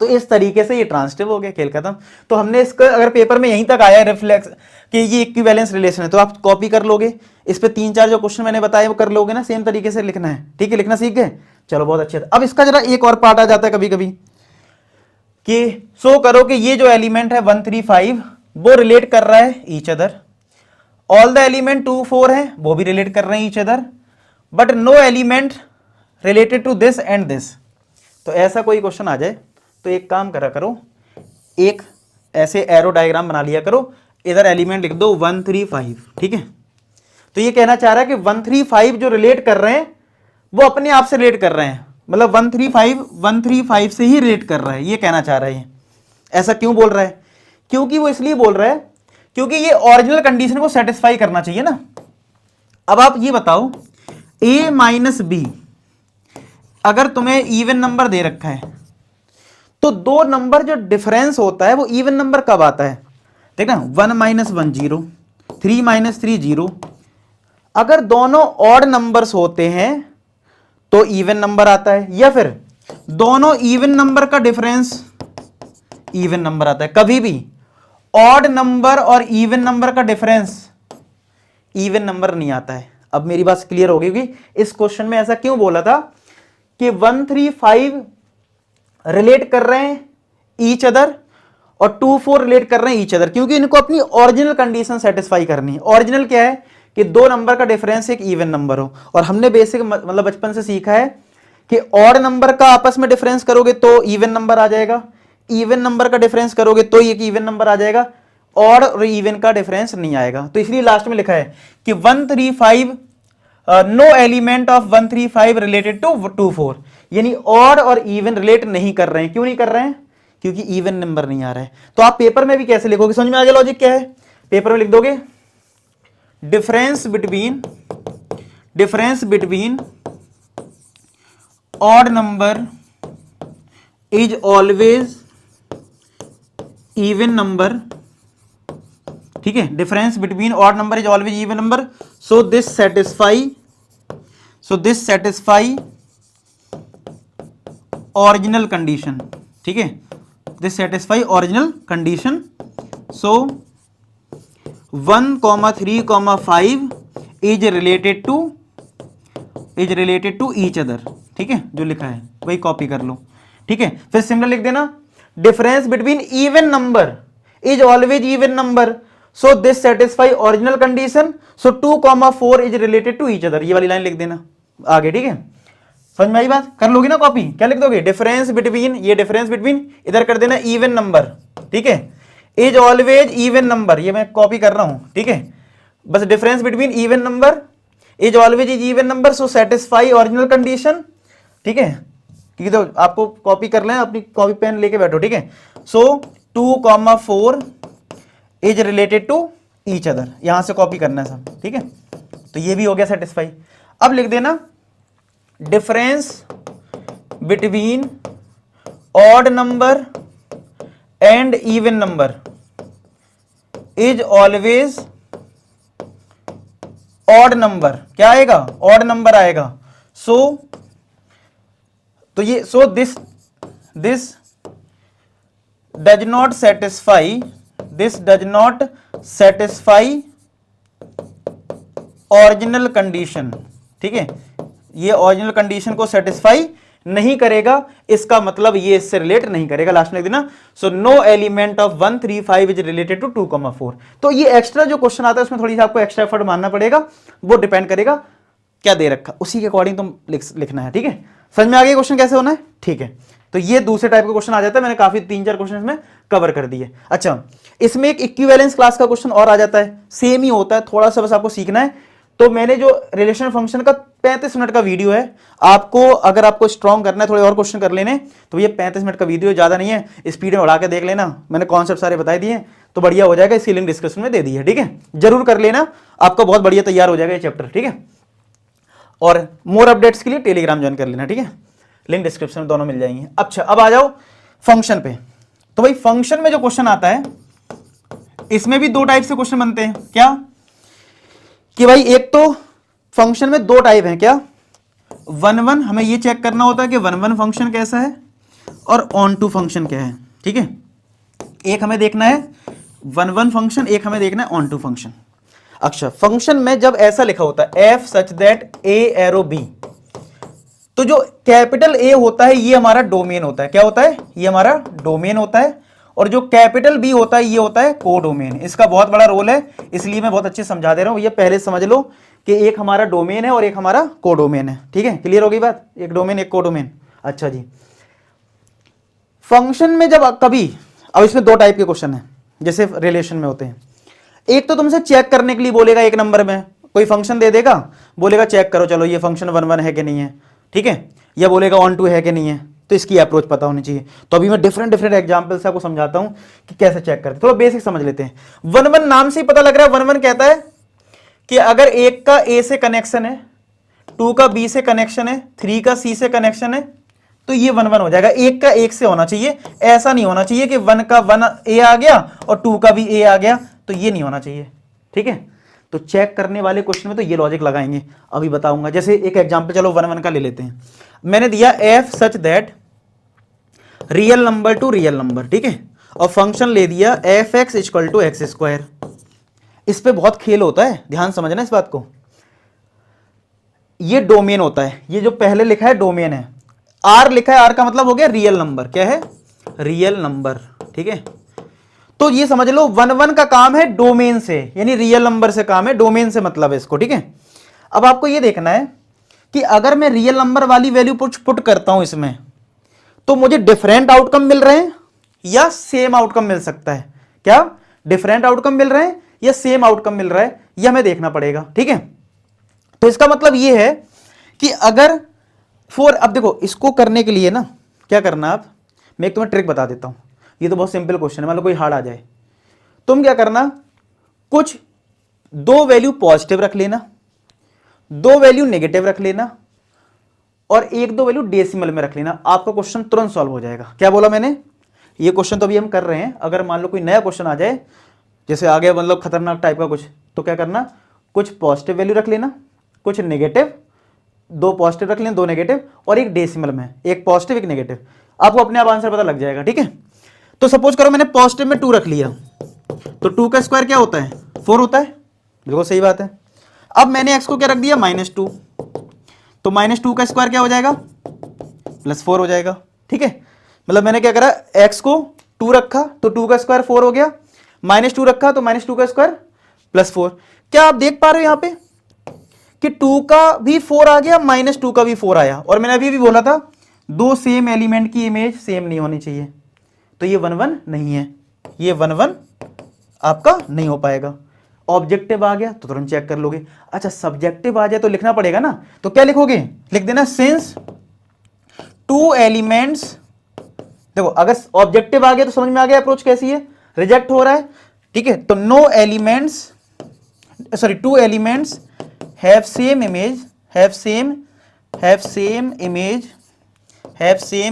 तो इस तरीके से ये ट्रांजिटिव हो गया, खेल खत्म। तो हमने इसका अगर पेपर में यहीं तक आया रिफ्लेक्स कि ये इक्विवेलेंस रिलेशन है तो आप कॉपी कर लोगे, इस पे 3-4 जो क्वेश्चन मैंने बताए वो कर लोगे ना, सेम तरीके से लिखना है। ठीक है, लिखना सीख गए, चलो बहुत अच्छे। अब इसका जरा एक और पार्ट आ जाता है कभी कभी कि शो करो कि ये जो एलिमेंट है 1 3 5 वो रिलेट कर रहा है each other, all the element 2 4 है वो भी रिलेट कर रहे हैं each other, but no element related to this and this. तो ऐसा कोई क्वेश्चन आ जाए तो एक काम करा करो, एक ऐसे एरो डायग्राम बना लिया करो, इधर एलिमेंट लिख दो 1 3 5। ठीक है, तो ये कहना चाह रहा है कि 1 3 5 जो रिलेट कर रहे हैं वो अपने आप से रिलेट कर रहे हैं, मतलब 1 3 5 से ही रिलेट कर रहा है, ये कहना चाह रहा है। ऐसा क्यों बोल रहा है? क्योंकि वो इसलिए बोल रहा है क्योंकि ये ओरिजिनल कंडीशन को सेटिस्फाई करना चाहिए ना। अब आप ये बताओ, a माइनस बी अगर तुम्हें इवन नंबर दे रखा है तो दो नंबर जो डिफरेंस होता है वो इवन नंबर कब आता है? देखना 1 माइनस 1 0, 3 माइनस 3 0। अगर दोनों ऑड नंबर्स होते हैं तो इवन नंबर आता है, या फिर दोनों इवन नंबर का डिफरेंस इवन नंबर आता है। कभी भी ऑड नंबर और इवन नंबर का डिफरेंस इवन नंबर नहीं आता है। अब मेरी बात क्लियर हो गई कि इस क्वेश्चन में ऐसा क्यों बोला था कि 1 3 5 रिलेट कर रहे हैं ईच अदर और 2 4 रिलेट कर रहे हैं ईच अदर, क्योंकि इनको अपनी ओरिजिनल कंडीशन सेटिस्फाई करनी है। ओरिजिनल क्या है कि दो नंबर का डिफरेंस एक इवन नंबर हो, और हमने बेसिक मतलब बचपन से सीखा है कि ऑड नंबर का आपस में डिफरेंस करोगे तो इवन नंबर आ जाएगा, इवन नंबर का डिफरेंस करोगे तो एक इवन नंबर आ जाएगा, ऑड और इवन का डिफरेंस नहीं आएगा। तो इसलिए लास्ट में लिखा है कि 1 3 5 no element of 1 3 5 related to 2 4, यानी ऑड और इवन रिलेट नहीं कर रहे हैं। क्यों नहीं कर रहे हैं? क्योंकि इवन नंबर नहीं आ रहा है। तो आप पेपर में भी कैसे लिखोगे, समझ में आ गया लॉजिक क्या है? पेपर में लिख दोगे difference between odd number is always even number. ठीक है, difference between odd number is always even number, so this satisfy original condition. ठीक है, this satisfy original condition, so 1 3 5 is related to each other. ठीक है, जो लिखा है वही कॉपी कर लो। ठीक है, फिर सिमिलर लिख देना difference between even number is always even number, so this satisfy original condition, so 2 4 is related to each other. ये वाली लाइन लिख देना आगे। ठीक है, समझ में आई बात? कर लोगे ना कॉपी? क्या लिख दोगे? डिफरेंस बिटवीन, ये डिफरेंस बिटवीन इधर कर देना इवन नंबर। ठीक है, इज ऑलवेज इवन नंबर, ये मैं कॉपी कर रहा हूं। ठीक है, बस difference between even number is always is even number, so satisfy original condition. ठीक है, क्योंकि तो आपको कॉपी कर लें, अपनी कॉपी पेन लेके बैठो। ठीक है, so 2 4 is related to each other, यहां से कॉपी करना है सब। ठीक है, तो ये भी हो गया सेटिस्फाई। अब लिख देना difference between odd number and even number is always odd number. क्या आएगा? ऑड नंबर आएगा। सो तो ये this does not satisfy original condition. ठीक है, ये ओरिजिनल कंडीशन को सेटिस्फाई नहीं करेगा इसका मतलब ये इससे रिलेट नहीं करेगा, लास्ट में लिख देना। So no element of 1 3 5 is related to 2,4। तो ये एक्स्ट्रा जो क्वेश्चन आता है उसमें थोड़ी सी आपको एक्स्ट्रा एफर्ट मानना पड़ेगा, वो डिपेंड करेगा क्या दे रखा, उसी के अकॉर्डिंग तुम लिखना है, ठीक है। समझ में आ गया क्वेश्चन कैसे होना है, ठीक है। तो ये दूसरे टाइप का क्वेश्चन आ जाता है, मैंने काफी 3-4 क्वेश्चन इसमें कवर कर दिए। अच्छा, इसमें एक इक्विवेलेंस क्लास का क्वेश्चन और आ जाता है, सेम ही होता है, थोड़ा सा बस आपको सीखना है। तो मैंने जो रिलेशन फंक्शन का 35 मिनट का वीडियो है, आपको अगर आपको स्ट्रॉन्ग करना है, थोड़े और क्वेश्चन कर लेने, तो ये 35 मिनट का वीडियो ज्यादा नहीं है, स्पीड में उड़ा के देख लेना, मैंने कॉन्सेप्ट सारे बता दिए तो बढ़िया हो जाएगा। इसकी लिंक डिस्क्रिप्शन में दे दी है, ठीक है, जरूर कर लेना, आपका बहुत बढ़िया तैयार हो जाएगा ये चैप्टर, ठीक है। और मोर अपडेट्स के लिए टेलीग्राम ज्वाइन कर लेना, ठीक है, लिंक डिस्क्रिप्शन में दोनों मिल जाएंगे। अच्छा, अब आ जाओ फंक्शन पे। तो भाई फंक्शन में जो क्वेश्चन आता है, इसमें भी 2 टाइप से क्वेश्चन बनते हैं। क्या कि भाई एक तो फंक्शन में 2 टाइप हैं, क्या 1-1, हमें ये चेक करना होता है कि 1-1 फंक्शन कैसा है और ऑन टू फंक्शन क्या है, ठीक है। एक हमें देखना है 1-1 फंक्शन, एक हमें देखना है ऑन टू फंक्शन। अच्छा, फंक्शन में जब ऐसा लिखा होता है f such that a arrow b, तो जो कैपिटल ए होता है ये हमारा डोमेन होता है। क्या होता है? ये हमारा डोमेन होता है। और जो कैपिटल बी होता है ये होता है कोडोमेन। इसका बहुत बड़ा रोल है, इसलिए मैं बहुत अच्छे समझा दे रहा हूं। ये पहले समझ लो कि एक हमारा डोमेन है और एक हमारा कोडोमेन है, ठीक है, क्लियर हो गई बात, एक डोमेन एक कोडोमेन। अच्छा जी, फंक्शन में जब कभी, अब इसमें 2 टाइप के क्वेश्चन है जैसे रिलेशन में होते हैं। एक तो तुमसे चेक करने के लिए बोलेगा, एक नंबर में कोई फंक्शन दे देगा, बोलेगा चेक करो चलो ये फंक्शन 1-1 है कि नहीं है, ठीक है, या बोलेगा ऑन टू है कि नहीं है, तो इसकी अप्रोच पता होनी चाहिए। तो अभी मैं डिफरेंट एग्जांपल से आपको समझाता हूं कि कैसे चेक करते हैं, थोड़ा बेसिक समझ लेते हैं। 1-1 नाम से ही पता लग रहा है, 1-1 कहता है कि अगर एक का ए से कनेक्शन है, 2 का बी से कनेक्शन है, 3 का सी से कनेक्शन है, तो ये 1-1 हो जाएगा। एक का एक से होना चाहिए, ऐसा नहीं होना चाहिए कि 1 का 1 ए आ गया और 2 का भी ए आ गया, तो ये नहीं होना चाहिए, ठीक है। तो चेक करने वाले क्वेश्चन में तो ये लॉजिक लगाएंगे, अभी बताऊंगा। जैसे एक एग्जांपल चलो 1-1 का ले लेते हैं। मैंने दिया f such that real number to real number, ठीक है, और फंक्शन ले दिया f x equal to x square. इस पे बहुत खेल होता है, ध्यान समझना इस बात को। ये डोमेन होता है, ये जो पहले लिखा है डोमेन है, आर लिखा है, आर का मतलब हो गया रियल नंबर। क्या है? रियल नंबर, ठीक है। तो ये समझ लो 1-1 का काम है डोमेन से, यानी रियल नंबर से काम है, डोमेन से मतलब है इसको, ठीक है। अब आपको ये देखना है कि अगर मैं रियल नंबर वाली वैल्यू पुट करता हूं इसमें, तो मुझे डिफरेंट आउटकम मिल रहे हैं या सेम आउटकम मिल सकता है। क्या डिफरेंट आउटकम मिल रहे हैं या सेम आउटकम मिल रहा है, यह हमें देखना पड़ेगा, ठीक है। तो इसका मतलब यह है कि अगर अब देखो इसको करने के लिए ना क्या करना, आप मैं एक तुम्हें ट्रिक बता देता हूं। ये तो बहुत सिंपल क्वेश्चन है, मान लो कोई हार्ड आ जाए, तुम क्या करना, कुछ 2 वैल्यू पॉजिटिव रख लेना, 2 वैल्यू नेगेटिव रख लेना और 1-2 वैल्यू डेसिमल में रख लेना, आपका क्वेश्चन तुरंत सॉल्व हो जाएगा। क्या बोला मैंने? ये क्वेश्चन तो अभी हम कर रहे हैं, अगर मान लो कोई नया क्वेश्चन आ जाए, जैसे आ गया मतलब खतरनाक टाइप का कुछ, तो क्या करना, कुछ पॉजिटिव वैल्यू रख लेना, कुछ नेगेटिव, 2 पॉजिटिव रख लेना, 2 नेगेटिव और एक डेसिमल में, एक पॉजिटिव एक नेगेटिव, आपको अपने आप आंसर पता लग जाएगा, ठीक है। तो सपोज करो मैंने पॉजिटिव में 2 रख लिया, तो 2 का स्क्वायर क्या होता है? 4 होता है, बिल्कुल सही बात है। अब मैंने x को क्या रख दिया? -2, तो -2 का स्क्वायर क्या हो जाएगा? +4 हो जाएगा, ठीक है। मतलब मैंने क्या करा, x को 2 रखा तो 2 का स्क्वायर 4 हो गया, -2 रखा तो -2 का स्क्वायर +4। क्या आप देख पा रहे हो यहां पे कि 2 का भी 4 आ गया, -2 का भी 4 आया, और मैंने अभी भी बोला था 2 सेम एलिमेंट की इमेज सेम नहीं होनी चाहिए, तो ये 1-1 नहीं है, ये 1-1 आपका नहीं हो पाएगा। ऑब्जेक्टिव आ गया तो तुरंत चेक कर लोगे। अच्छा, सब्जेक्टिव आ जाए तो लिखना पड़ेगा ना, तो क्या लिखोगे? लिख देना सिंस 2 एलिमेंट्स। देखो अगर ऑब्जेक्टिव आ गया तो समझ में आ गया अप्रोच कैसी है, रिजेक्ट हो रहा है, ठीक है। तो no elements, sorry 2 elements have same image, have same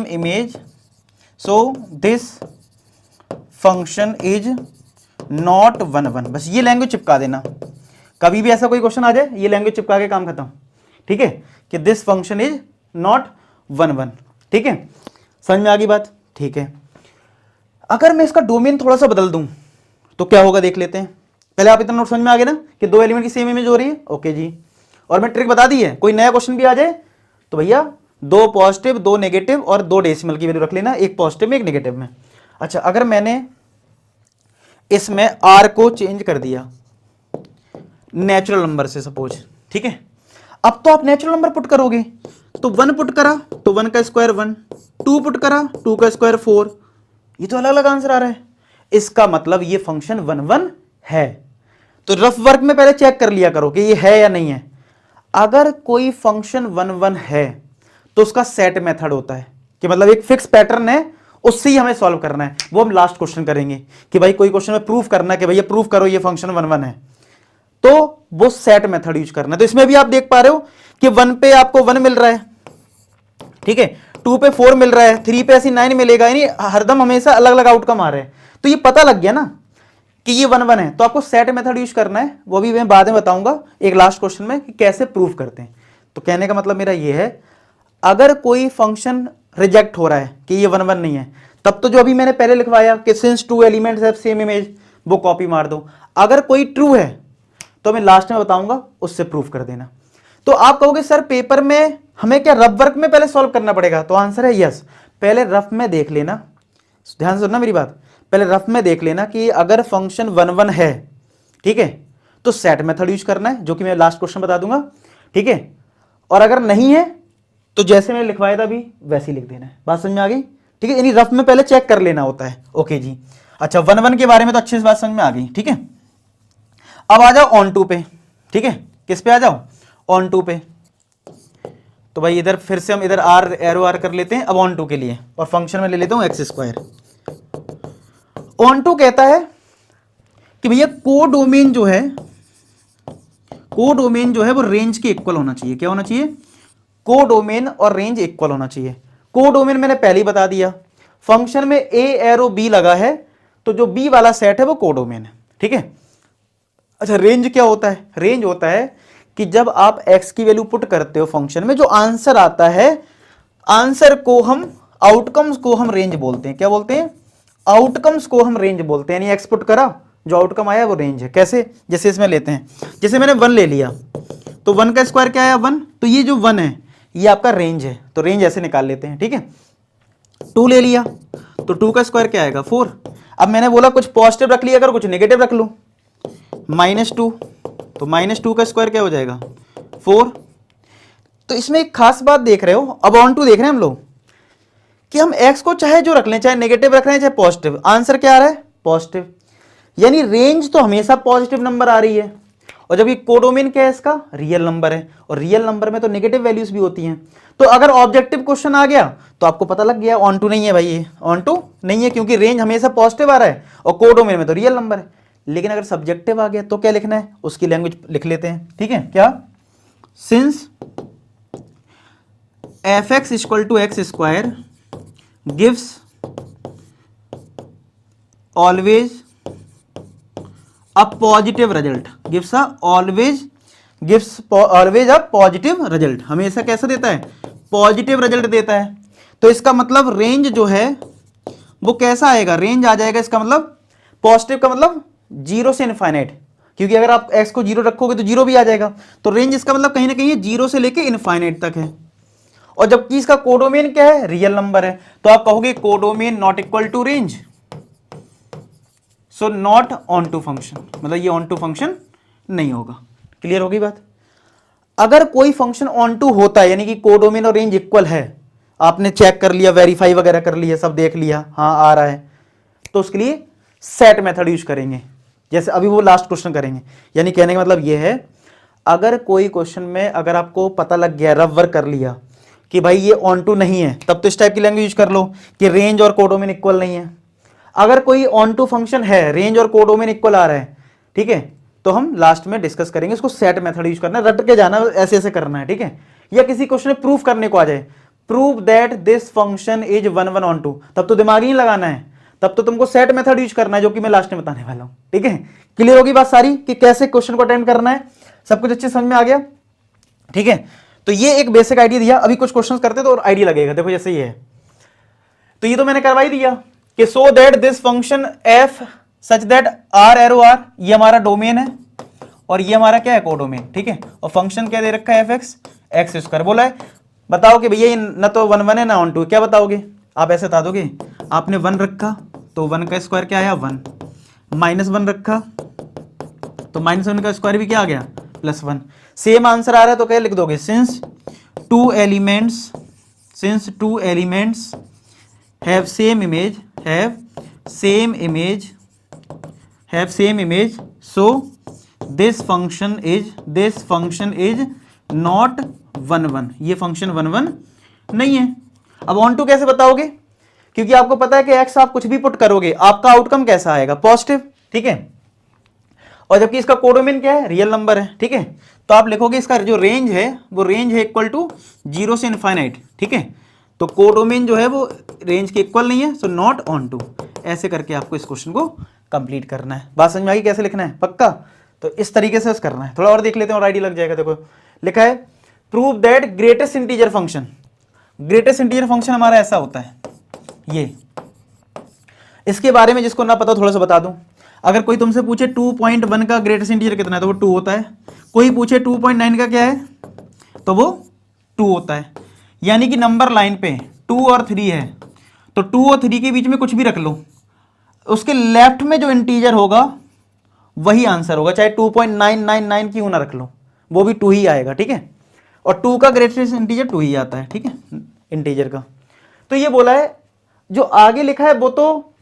image, so this function is not 1-1। बस ये लैंग्वेज चिपका देना, कभी भी ऐसा कोई क्वेश्चन आ जाए ये लैंग्वेज चिपका के काम खत्म, ठीक है, कि दिस फंक्शन इज नॉट 1-1, ठीक है। समझ में आ गई बात? ठीक है। अगर मैं इसका डोमेन थोड़ा सा बदल दूं तो क्या होगा देख लेते हैं। पहले आप इतना नोट समझ में आ गया ना कि 2 एलिमेंट की सेम इमेज हो रही है, ओके जी। और मैं ट्रिक बता दी है, कोई नया क्वेश्चन भी आ जाए तो भैया दो पॉजिटिव, दो नेगेटिव और दो डेसिमल की वैल्यू रख लेना, एक पॉजिटिव में एक नेगेटिव में। अच्छा, अगर मैंने इसमें r को चेंज कर दिया नेचुरल नंबर से सपोज, ठीक है, अब तो आप नेचुरल नंबर पुट करोगे, तो 1 पुट करा तो 1 का स्क्वायर 1, 2 पुट करा 2 का स्क्वायर 4, ये तो अलग अलग आंसर आ रहा है। इसका मतलब ये फंक्शन 1 1 है। तो रफ वर्क में पहले चेक कर लिया करो कि ये है या नहीं है। अगर कोई फंक्शन 1 1 है तो उसका सेट मेथड होता है कि मतलब एक फिक्स पैटर्न है, उससे ही हमें सॉल्व करना है। वो हम लास्ट क्वेश्चन करेंगे कि भाई कोई क्वेश्चन में प्रूफ करना है कि भैया प्रूफ करो ये फंक्शन 1 1 है, तो वो सेट मेथड यूज करना है। तो इसमें भी आप देख पा रहे हो कि 1 पे आपको 1 मिल रहा है, ठीक है, 2 पे 4 मिल रहा है, 3 पे ऐसी 9 मिलेगा, यानी हरदम हमेशा अलग अलग आउटकम आ रहे हैं। तो ये पता लग गया ना कि ये 1 1 है, तो आपको सेट मेथड यूज करना है। वो भी मैं बाद में बताऊंगा एक लास्ट क्वेश्चन में कि कैसे प्रूफ करते हैं। तो कहने का मतलब मेरा ये है, अगर कोई फंक्शन रिजेक्ट हो रहा है कि ये 1 1 नहीं है, तब तो जो अभी मैंने पहले लिखवाया कि since 2 elements have same image, वो कॉपी मार दो। अगर कोई ट्रू है तो मैं लास्ट में बताऊंगा, उससे प्रूफ कर देना। तो आप कहोगे सर पेपर में हमें क्या रफ वर्क में पहले सॉल्व करना पड़ेगा? तो आंसर है यस, पहले रफ में देख लेना, ध्यान से सुनना मेरी बात, पहले रफ में देख लेना कि अगर फंक्शन 1 1 है, ठीक है, तो सेट मेथड यूज करना है, जो कि मैं लास्ट क्वेश्चन बता दूंगा, ठीक है। और अगर नहीं है तो जैसे मैंने लिखवाया था अभी वैसे ही लिख देना है। बात समझ में आ गई? ठीक है, यानी रफ में पहले चेक कर लेना होता है। ओके जी, अच्छा 1 1 के बारे में तो अच्छे से बात समझ में आ गई, ठीक है। अब आ जाओ ऑन टू पे, ठीक है, किस पे आ जाओ? ऑन टू पे। तो भाई इधर फिर से हम इधर आर एरो आर कर लेते हैं अब ऑन टू के लिए, और फंक्शन में ले लेता हूं एक्स स्क्वायर। ऑन टू कहता है कि भैया कोडोमेन जो है, कोडोमेन जो है वो रेंज के इक्वल होना चाहिए। क्या होना चाहिए? कोडोमेन और रेंज इक्वल होना चाहिए। कोडोमेन मैंने पहले ही बता दिया, फंक्शन में ए एरो बी लगा है तो जो बी वाला सेट है वो कोडोमेन है, ठीक है। अच्छा, रेंज क्या होता है? रेंज होता है कि जब आप x की वैल्यू पुट करते हो फंक्शन में, जो आंसर आता है, आंसर को हम, आउटकम्स को हम रेंज बोलते हैं। क्या बोलते हैं? आउटकम्स को हम रेंज बोलते हैं। यानी x पुट करा, जो आउटकम आया वो रेंज है। कैसे? जैसे इसमें लेते हैं, जैसे मैंने 1 ले लिया तो 1 का स्क्वायर क्या आया? 1, तो ये जो 1 है ये आपका रेंज है, तो रेंज ऐसे निकाल लेते हैं, ठीक है। 2 ले लिया तो 2 का स्क्वायर क्या आएगा? 4। अब मैंने बोला कुछ पॉजिटिव रख लिया अगर, कुछ नेगेटिव रख लो, -2, तो -2 का स्क्वायर क्या हो जाएगा? 4। तो इसमें एक खास बात देख रहे हो, अब ऑन टू देख रहे हैं हम लोग कि हम x को चाहे जो रख लें, चाहे नेगेटिव रख रहे हैं चाहे पॉजिटिव, आंसर क्या आ रहा है? पॉजिटिव। यानी रेंज तो हमेशा पॉजिटिव नंबर आ रही है। और जब ये कोडोमेन क्या है इसका? रियल नंबर है, और रियल नंबर में तो नेगेटिव वैल्यूज भी होती हैं। तो अगर ऑब्जेक्टिव क्वेश्चन आ गया तो आपको पता लग गया ऑन टू नहीं है भाई, ये ऑन टू नहीं है, क्योंकि रेंज हमेशा पॉजिटिव आ रहा है और कोडोमेन में तो रियल नंबर है। लेकिन अगर सब्जेक्टिव आ गया तो क्या लिखना है? उसकी लैंग्वेज लिख लेते हैं, ठीक है। क्या? Since fx equal to x square gives always a positive result, gives always a positive result, हमेशा कैसा देता है? पॉजिटिव रिजल्ट देता है। तो इसका मतलब रेंज जो है वो कैसा आएगा? रेंज आ जाएगा, इसका मतलब पॉजिटिव का मतलब 0 से इनफाइनाइट, क्योंकि अगर आप x को 0 रखोगे तो 0 भी आ जाएगा। तो रेंज इसका मतलब कहीं ना कहीं 0 से लेके इनफाइनाइट तक है। और जबकि इसका कोडोमेन क्या है? रियल नंबर है, तो आप कहोगे codomain not equal to range, so not onto function, मतलब ये ऑन टू फंक्शन नहीं होगा। क्लियर होगी बात? अगर कोई फंक्शन ऑन टू होता है, यानी कि कोडोमेन और रेंज इक्वल है, आपने चेक कर लिया, वेरीफाई वगैरह कर लिया, सब देख लिया, हाँ आ रहा है, तो उसके लिए सेट मेथड यूज करेंगे, जैसे अभी वो लास्ट क्वेश्चन करेंगे। यानी कहने का मतलब ये है, अगर कोई क्वेश्चन में अगर आपको पता लग गया, रफ वर्क कर लिया कि भाई ये ऑन टू नहीं है, तब तो इस टाइप की लैंग्वेज यूज कर लो कि रेंज और कोडोमेन इक्वल नहीं है। अगर कोई ऑन टू फंक्शन है, रेंज और कोडोमेन इक्वल आ रहा है, ठीक है, तो हम लास्ट में डिस्कस करेंगे, इसको सेट मेथड यूज करना है, रट के जाना, ऐसे ऐसे करना है, ठीक है। या किसी क्वेश्चन में प्रूफ करने को आ जाए, prove that this function is 1 1 onto, तब तो दिमाग ही नहीं लगाना है, तब तो तुमको सेट मेथड यूज करना है, जो कि मैं लास्ट में बताने वाला हूं, ठीक है। क्लियर होगी बात सारी कि कैसे क्वेश्चन को अटेम्प्ट करना है? सब कुछ अच्छे समझ में आ गया, ठीक है। तो ये एक बेसिक आइडिया दिया, अभी कुछ क्वेश्चंस करते तो और आइडिया लगेगा। देखो जैसे ये है, तो ये तो मैंने करवा ही दिया कि so that this function f such that R arrow R, ये हमारा डोमेन है और ये हमारा क्या है? कोडोमेन, ठीक है। और फंक्शन क्या दे रखा है? एफ एक्स एक्स स्क्वायर बोला है, बताओ कि भैया ये ना तो 1 1 है ना ऑन 2, क्या बताओगे आप? ऐसे बता दोगे, आपने 1 रखा तो 1 का स्क्वायर क्या आया 1, -1 रखा तो -1 का स्क्वायर भी क्या आ गया +1। सेम आंसर आ रहा है तो क्या लिख दोगे? Since two elements have same image so this function is not 1 1, ये फंक्शन 1 1 नहीं है। अब ऑन टू कैसे बताओगे? क्योंकि आपको पता है कि एक्स आप कुछ भी पुट करोगे आपका आउटकम कैसा आएगा? पॉजिटिव, ठीक है। और जबकि इसका कोडोमेन क्या है? रियल नंबर है, ठीक है। तो आप लिखोगे इसका जो रेंज है वो रेंज है इक्वल टू 0 से इनफाइनाइट, ठीक है। तो कोडोमेन जो है वो रेंज के इक्वल नहीं है, सो नॉट ऑन टू। ऐसे करके आपको इस क्वेश्चन को कंप्लीट करना है। बात समझ में आ गई कैसे लिखना है? पक्का? तो इस तरीके से करना है। थोड़ा और देख लेते हैं और आइडिया लग जाएगा। देखो लिखा है prove that greatest integer function. Greatest integer function हमारा ऐसा होता है, ये इसके बारे में जिसको ना पता थोड़ा सा बता दूं। अगर कोई तुमसे पूछे 2.1 का ग्रेटेस्ट इंटीजर कितना है तो वो 2 होता है। कोई पूछे 2.9 का क्या है तो वो 2 होता है। यानी कि नंबर लाइन पे 2 और 3 है तो 2 और 3 के बीच में कुछ भी रख लो, उसके लेफ्ट में जो इंटीजर होगा वही आंसर होगा, चाहे 2.999 क्यों ना रख लो, वो भी 2 ही आएगा, ठीक है। और 2 का ग्रेटेस्ट इंटीजर 2 ही आता है, ठीक है, इंटीजर का। तो ये बोला है, जो आगे लिखा है वो तो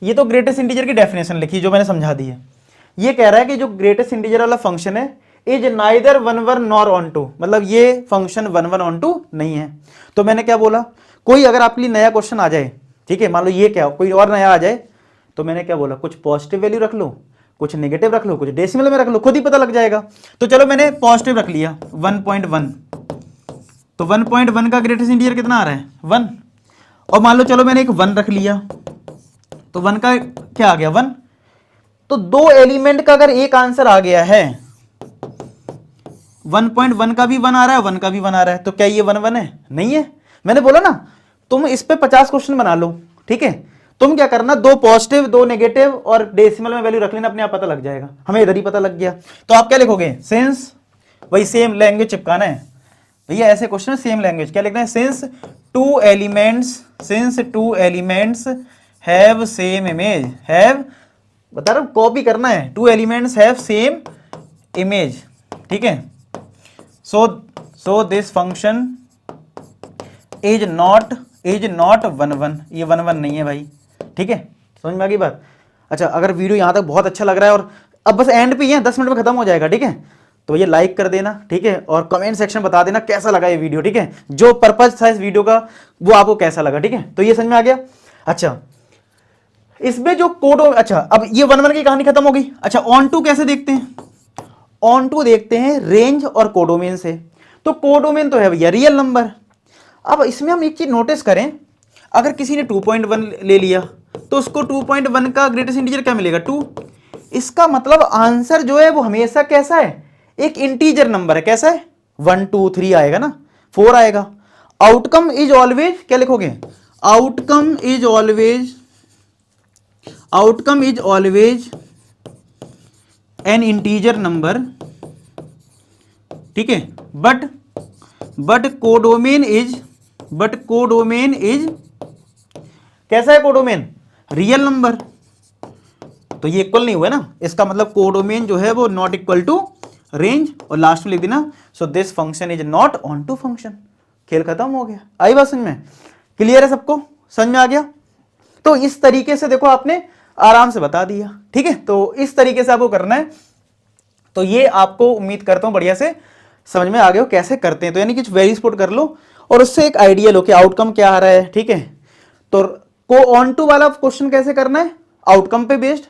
ये तो ग्रेटेस्ट इंटीजर की डेफिनेशन लिखी जो मैंने समझा दी है। ये कह रहा है कि जो ग्रेटेस्ट इंटीजर वाला फंक्शन है इज नाइदर 1 1 नॉर ऑन 2, मतलब ये फंक्शन 1 1 ऑन 2 नहीं है। तो मैंने क्या बोला, कोई अगर आपके लिए नया क्वेश्चन आ जाए, ठीक है, मान लो ये क्या कोई और नया आ जाए, तो मैंने क्या बोला, कुछ पॉजिटिव वैल्यू रख लो, कुछ नेगेटिव रख लो, कुछ डेसिमल में रख लो, खुद ही पता लग जाएगा। तो चलो मैंने पॉजिटिव रख लिया 1.1, तो 1.1 का ग्रेटेस्ट इंटीजर कितना आ रहा है 1। और मान लो चलो मैंने एक 1 रख लिया तो 1 का क्या आ गया 1। तो 2 एलिमेंट का अगर एक आंसर आ गया है, 1.1 का भी 1 आ रहा है, 1 का भी 1 आ रहा है, तो क्या ये 1 1 है? नहीं है। मैंने बोला ना तुम इस पे 50 क्वेश्चन बना लो, ठीक है। तुम क्या करना, 2 पॉजिटिव 2 नेगेटिव और डेसिमल में वैल्यू रख लेना, अपने आप पता लग जाएगा। हमें इधर ही पता लग गया। तो आप क्या लिखोगे, सिंस, वही सेम लैंग्वेज चिपकाना है भैया, ऐसे क्वेश्चन सेम लैंग्वेज क्या लिखना है, since two elements have same image, have बता रहा हूं, कॉपी करना है, 2 एलिमेंट्स हैव सेम इमेज, ठीक है। सो दिस फंक्शन इज नॉट 1 1, ये 1 1 नहीं है भाई, ठीक है। समझ में आ गई बात? अच्छा, अगर वीडियो यहां तक बहुत अच्छा लग रहा है और अब बस एंड पे ही है, 10 मिनट में खत्म हो जाएगा, ठीक है, तो ये लाइक कर देना, ठीक है, और कमेंट सेक्शन बता देना कैसा लगा ये वीडियो, ठीक है, जो पर्पज था इस वीडियो का वो आपको कैसा लगा, ठीक है। तो ये समझ में आ गया। अच्छा, इसमें जो कोड, अच्छा अब ये 1 1 की कहानी खत्म हो गई। अच्छा, ऑन टू कैसे देखते हैं? ऑन टू देखते हैं रेंज और कोडोमेन से। तो कोडोमेन तो है भैया रियल नंबर। अब इसमें हम एक चीज नोटिस करें, अगर किसी ने 2.1 ले लिया तो उसको 2.1 का ग्रेटेस्ट इंटीजर क्या मिलेगा 2। इसका मतलब आंसर जो है वो हमेशा कैसा है, एक इंटीजर नंबर है। कैसा है? 1 2 3 आएगा ना, 4 आएगा। आउटकम इज ऑलवेज, क्या लिखोगे, outcome is always an integer number, ठीक है, बट कोडोमेन इज कैसा है, कोडोमेन रियल नंबर। तो ये इक्वल नहीं हुआ ना, इसका मतलब कोडोमेन जो है वो नॉट इक्वल टू रेंज, और लास्ट में लिख देना so this function is not onto function. खेल खत्म हो गया। आई बात समझ में? क्लियर है सबको? समझ में आ गया? तो इस तरीके से देखो आपने आराम से बता दिया, ठीक है। तो इस तरीके से आपको करना है। तो ये आपको उम्मीद करता हूं बढ़िया से समझ में आ गया हो कैसे करते हैं। तो यानी कि वैल्यूज पुट कर लो और उससे एक आइडिया लो कि आउटकम क्या आ रहा है, ठीक है। तो को ऑन टू वाला क्वेश्चन कैसे करना है, आउटकम पे बेस्ड,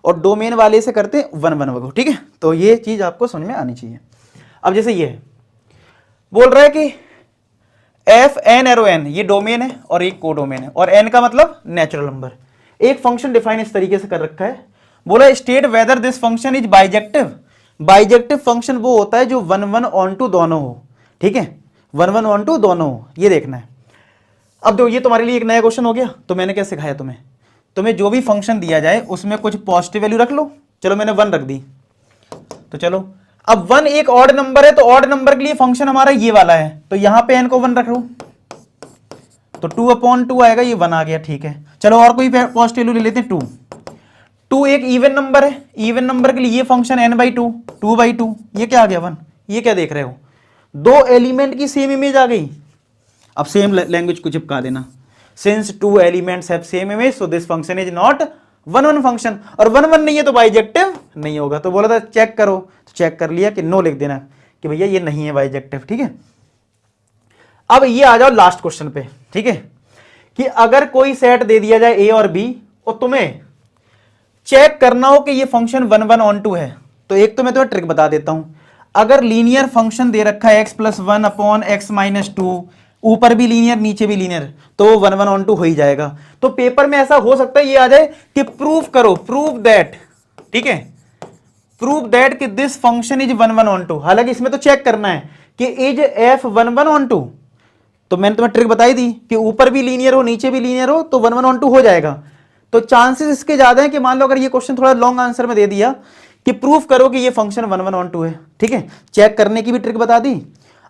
और डोमेन वाले से करते हैं 1 1 वगैरह, ठीक है। तो ये चीज आपको समझ में आनी चाहिए। अब जैसे ये बोल रहा है कि एफ एन एरो एन, ये डोमेन है और एक कोडोमेन है, और एन का मतलब नेचुरल नंबर। एक फंक्शन डिफाइन इस तरीके से कर रखा है, बोला state whether this function is bijective. Bijective function वो होता है जो 1 1 ऑन टू दोनों हो, ठीक है, 1 1 ऑन टू दोनों हो, ये देखना है। अब देखो ये तुम्हारे लिए एक नया क्वेश्चन हो गया। तो मैंने क्या सिखाया तुम्हें जो भी फंक्शन दिया जाए उसमें कुछ पॉजिटिव वैल्यू रख लो। चलो मैंने 1 रख दी, तो चलो अब 1 एक ऑड नंबर है, तो ऑड नंबर के लिए फंक्शन हमारा ये वाला है, तो यहां पे n को 1 रख लो, तो 2/2 आएगा, ये 1 आ गया, ठीक है। चलो और कोई पॉजिटिव वैल्यू ले लेते हैं, 2। 2 एक इवन नंबर है, इवन नंबर के लिए ये फंक्शन n/2, 2/2, ये क्या आ गया 1। ये क्या देख रहे हो, दो एलिमेंट की सेम इमेज आ गई। अब सेम लैंग्वेज को चिपका देना, since 2 elements have same image so this function is not 1-1 function, और 1-1 नहीं है तो बाइजेक्टिव नहीं होगा। तो बोला था चेक करो, तो चेक कर लिया कि नो लिख देना कि भैया ये नहीं है बाइजेक्टिव, ठीक है। अब ये आ जाओ लास्ट क्वेश्चन पे, ठीक है, कि अगर कोई सेट दे दिया जाए ए और बी और तुम्हें चेक करना हो कि ये फंक्शन 1-1 है, तो एक तो मैं तुम्हें ट्रिक बता देता हूं। अगर लीनियर फंक्शन दे रखा है x+1/x-2, ऊपर भी लीनियर नीचे भी लीनियर, तो 1-1 हो ही जाएगा। तो पेपर में ऐसा हो सकता है ये आ जाए कि प्रूव करो, प्रूव दैट, ठीक है, प्रूव दैट कि दिस फंक्शन इज 1-1. हालांकि इसमें तो चेक करना है कि इज f 1-1, तो मैंने तुम्हें ट्रिक बताई दी कि ऊपर भी लीनियर हो नीचे भी लीनियर हो तो 1-1 हो जाएगा। तो चांसेस इसके ज्यादा है कि मान लो अगर ये क्वेश्चन थोड़ा लॉन्ग आंसर में दे दिया कि प्रूफ करो कि ये फंक्शन 1-1 है, ठीक है, चेक करने की भी ट्रिक बता दी।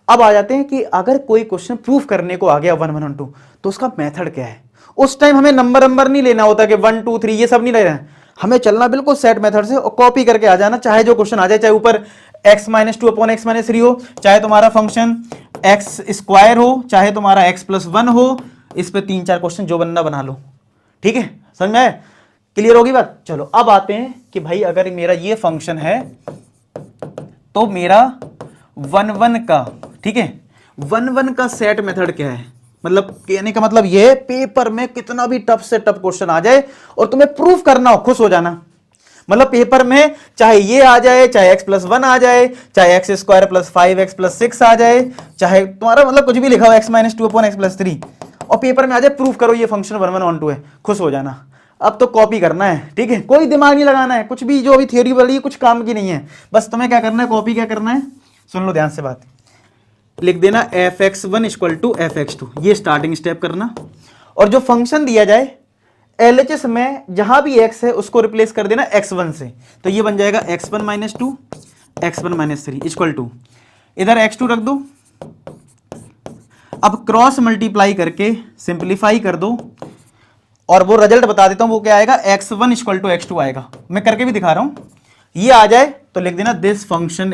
अब आ जाते हैं कि अगर कोई क्वेश्चन प्रूफ करने को आ गया 1-1 तो उसका मेथड क्या है। उस टाइम हमें नंबर नहीं लेना होता कि 1 2 3 ये सब नहीं लेना है, हमें चलना बिल्कुल सेट मेथड से और कॉपी करके आ जाना, चाहे जो क्वेश्चन आ जाए, चाहे ऊपर x-2/x-3 हो, चाहे तुम्हारा फंक्शन x² हो, चाहे तुम्हारा x+1 हो, इस पे 3-4 क्वेश्चन जो बनना बना लो, ठीक है, समझ में आया, क्लियर होगी बात। चलो अब आते हैं कि भाई अगर मेरा ये फंक्शन है तो मेरा 1-1 का, ठीक है, 1-1 का सेट मेथड क्या है। मतलब कहने का मतलब ये पेपर में कितना भी टफ से टफ क्वेश्चन आ जाए और तुम्हें प्रूफ करना हो, खुश हो जाना। मतलब पेपर में चाहे ये आ जाए, चाहे x+1 आ जाए, चाहे x² + 5x+6 आ जाए, चाहे तुम्हारा मतलब कुछ भी लिखा हो x-2/x+3, और पेपर में आ जाए प्रूफ करो ये फंक्शन 1-1 है, खुश हो जाना। अब तो कॉपी करना है, ठीक है, कोई दिमाग नहीं लगाना है, कुछ भी जो अभी थ्योरी वाली कुछ काम की नहीं है, बस तुम्हें क्या करना है, कॉपी क्या करना है, सुन लो ध्यान से बात, लिख देना f(x1 = f(x2), ये स्टार्टिंग स्टेप करना। और जो फंक्शन दिया जाए LHS में जहां भी x है उसको रिप्लेस कर देना x1 से, तो ये बन जाएगा x1 - 2 x1 - 3 = इधर x2 रख दो। अब क्रॉस मल्टीप्लाई करके सिंप्लीफाई कर दो और वो रिजल्ट बता देता हूं, वो क्या आएगा, x1 = x2 आएगा। मैं करके भी दिखा रहा हूं, ये आ जाए तो लिख देना दिस फंक्शन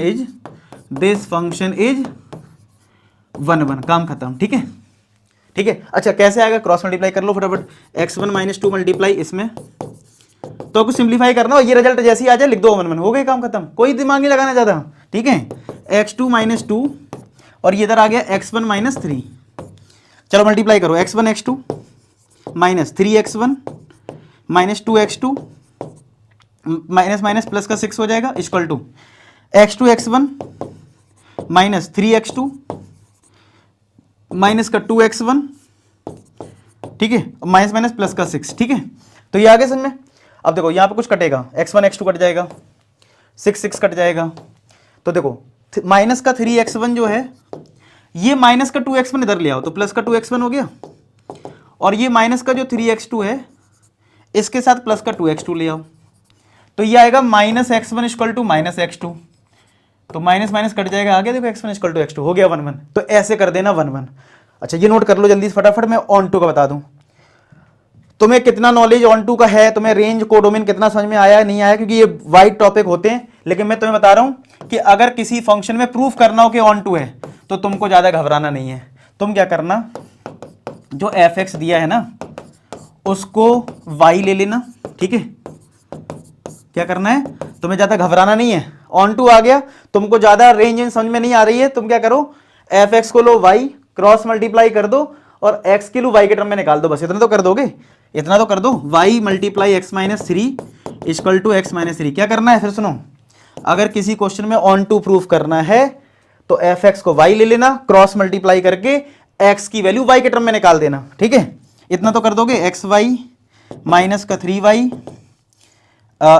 इज 1-1, काम खत्म, ठीक है, ठीक है। अच्छा कैसे आएगा, क्रॉस मल्टीप्लाई कर लो फटाफट, x1 - 2 मल्टीप्लाई इसमें, तो कुछ सिंप्लीफाई करना हो, ये रिजल्ट जैसे ही आ जाए लिख दो 1-1, हो गए, काम खत्म, कोई दिमाग नहीं लगाना ज्यादा, ठीक है। x2 - 2 और ये इधर आ गया x1 - 3, चलो मल्टीप्लाई करो, x1 x2 - 3x1 - 2x2 minus plus का 6 हो जाएगा = x2 x1 - 3x2 माइनस का 2x1, ठीक है, माइनस प्लस का 6, ठीक है। तो ये आगे समझ में। अब देखो यहां पे कुछ कटेगा, x1 x2 कट जाएगा, 6 कट जाएगा, तो देखो माइनस का 3x1 जो है, ये माइनस का 2x1 इधर ले आओ तो प्लस का 2x1 हो गया, और ये माइनस का जो 3x2 है इसके साथ प्लस का 2x2 ले आओ, तो ये आएगा -x1 = -x2, तो माइनस माइनस कट जाएगा, आगे देखो x1 = x2 हो गया 1-1। तो ऐसे कर देना 1-1। अच्छा ये नोट कर लो जल्दी से फटाफट, मैं ऑन टू का बता दूं तुम्हें कितना नॉलेज ऑन टू का है, तुम्हें रेंज कोडोमेन कितना समझ में आया नहीं आया, क्योंकि ये वाइड टॉपिक होते हैं, लेकिन मैं तुम्हें बता रहा हूं कि अगर किसी फंक्शन में प्रूफ करना हो कि ऑन टू है तो तुमको ज्यादा घबराना नहीं है। तुम क्या करना, जो f(x) दिया है ना उसको y ले लेना, ठीक है, क्या करना है, तुम्हें ज्यादा घबराना नहीं है, ऑन टू आ गया, तुमको ज्यादा रेंज समझ में नहीं आ रही है, तुम क्या करो, f(x) को लो y, क्रॉस मल्टीप्लाई कर दो और x के लो y के टर्म में निकाल दो, बस इतना तो कर दोगे, इतना तो कर दो, y × x - 3 = x - 3। क्या करना है फिर सुनो, अगर किसी क्वेश्चन में ऑन टू प्रूफ करना है तो f(x) को y ले लेना, क्रॉस मल्टीप्लाई करके x की वैल्यू y के टर्म में निकाल देना, ठीक है, इतना तो कर दोगे, xy माइनस का 3y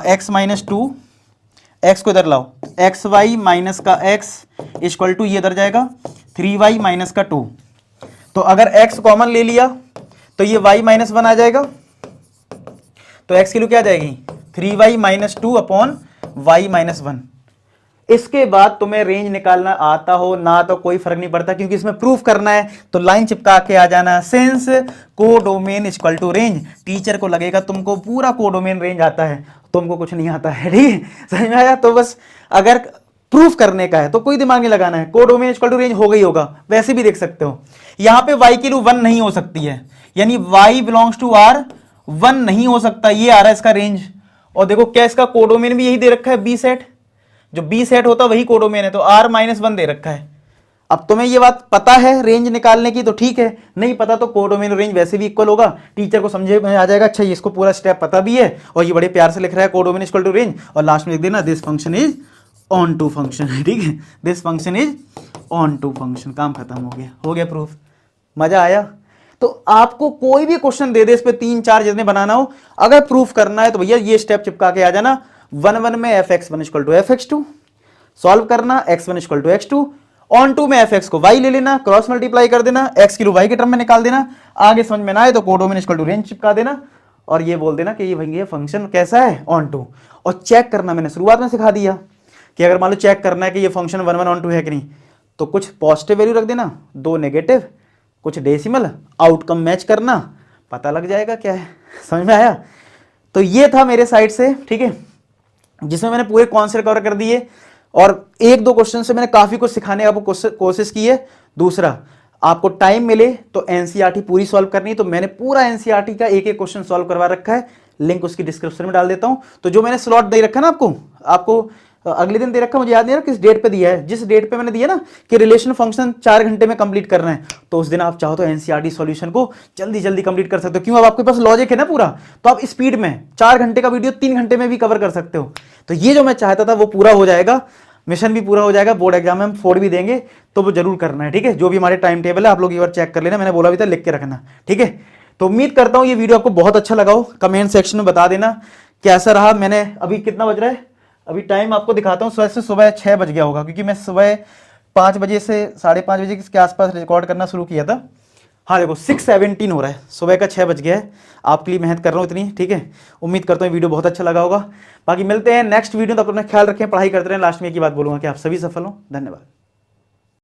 x - 2, x को इधर लाओ, xy माइनस का x = ये इधर जाएगा 3y माइनस का 2, तो अगर x कॉमन ले लिया तो ये y - 1 आ जाएगा, तो x की वैल्यू क्या आ जाएगी, 3y - 2 / y - 1, इसके बाद तुम्हें रेंज निकालना आता हो ना तो कोई फर्क नहीं पड़ता, क्योंकि इसमें प्रूफ करना है तो लाइन चिपका के आ जाना, since codomain equal to range. Teacher को लगेगा तुमको पूरा कोडोमेन रेंज आता है, तुमको कुछ नहीं आता है, ठीक है, समझ में आया। तो बस अगर प्रूफ करने का है तो कोई दिमाग नहीं लगाना है, कोडोमेन इक्वल टू रेंज हो गई होगा, वैसे भी देख सकते हो। यहां पे y की वैल्यू 1 नहीं हो सकती है, यानी y बिलोंग्स टू r 1 नहीं हो सकता, ये आ रहा है इसका रेंज। और देखो क्या इसका कोडोमेन भी यही दे रखा है, बी सेट, जो बी सेट होता वही कोडोमेन है, तो r-1 दे रखा है। अब तुम्हें ये बात पता है रेंज निकालने की तो ठीक है, नहीं पता तो कोडोमेन रेंज वैसे भी इक्वल होगा, टीचर को समझे में आ जाएगा, अच्छा इसको पूरा स्टेप पता भी है और ये बड़े प्यार से लिख रहा है कोडोमेन इक्वल टू रेंज, और लास्ट में लिख देना this function is onto function है, ठीक है, this function is onto function, काम खत्म हो गया प्रूफ। मजा आया। तो आपको कोई भी क्वेश्चन दे दे, इस पे 3-4 जितने बनाना हो, अगर प्रूफ करना है तो भैया ये स्टेप चिपका के आ जाना, 1 में fx1 equal to fx2 solve करना, x1 equal to x2, onto में fx को y ले लेना, क्रॉस मल्टीप्लाई कर देना, x की y के टर्म में निकाल देना, आगे समझ में ना आए तो कोडोमेन इक्वल टू रेंज चिपका देना और ये बोल देना कि ये भैया फंक्शन कैसा है, ऑन टू। और चेक करना मैंने शुरुआत में सिखा दिया कि अगर मान लो चेक करना है कि ये फंक्शन 1 1 ऑन टू है कि नहीं, तो कुछ पॉजिटिव वैल्यू रख देना, 2 नेगेटिव, कुछ डेसिमल, आउटकम मैच करना, पता लग जाएगा क्या है, समझ में आया। तो ये था मेरे साइड से, ठीक है, जिसमें मैंने पूरे कॉन्सेप्ट कवर कर दिए और 1-2 क्वेश्चन से मैंने काफी कुछ सिखाने का कोशिश की है। दूसरा, आपको टाइम मिले तो एनसीईआरटी पूरी सॉल्व करनी, तो मैंने पूरा एनसीईआरटी का एक क्वेश्चन सॉल्व करवा रखा है, लिंक उसकी डिस्क्रिप्शन में डाल देता हूं। तो जो मैंने स्लॉट दे रखा है ना आपको अगले दिन दे रखा, मुझे याद नहीं रहा किस डेट पे दिया है, जिस डेट पे मैंने दिया ना कि रिलेशन फंक्शन 4 घंटे में कंप्लीट करना है, तो उस दिन आप चाहो तो एनसीईआरटी सॉल्यूशन को जल्दी जल्दी कंप्लीट कर सकते हो। क्यों, अब आपके पास लॉजिक है ना पूरा, तो आप स्पीड में 4 घंटे का वीडियो 3 घंटे में भी कवर कर सकते हो। तो ये जो मैं चाहता था वो पूरा हो जाएगा, मिशन भी पूरा हो जाएगा, बोर्ड एग्जाम में हम 4 भी देंगे, तो वो जरूर करना है, ठीक है। जो भी हमारे टाइम टेबल है आप लोग एक बार चेक कर लेना, मैंने बोला भी था लिख के रखना, ठीक है। तो उम्मीद करता हूं ये वीडियो आपको बहुत अच्छा लगा हो, कमेंट सेक्शन में बता देना कैसा रहा। मैंने अभी कितना बज रहा है, अभी टाइम आपको दिखाता हूँ, सुबह 6 बज गया होगा, क्योंकि मैं सुबह 5 बजे से 5:30 बजे के आसपास रिकॉर्ड करना शुरू किया था। हाँ देखो 6:17 हो रहा है, सुबह का 6 बज गया है, आपके लिए मेहनत कर रहा हूँ इतनी, ठीक है। उम्मीद करता हूँ वीडियो बहुत अच्छा लगा होगा। बाकी मिलते हैं नेक्स्ट वीडियो, तो अपना ख्याल रखें, पढ़ाई करते रहें। लास्ट में एक ही बात बोलूँगा कि आप सभी सफल हों। धन्यवाद।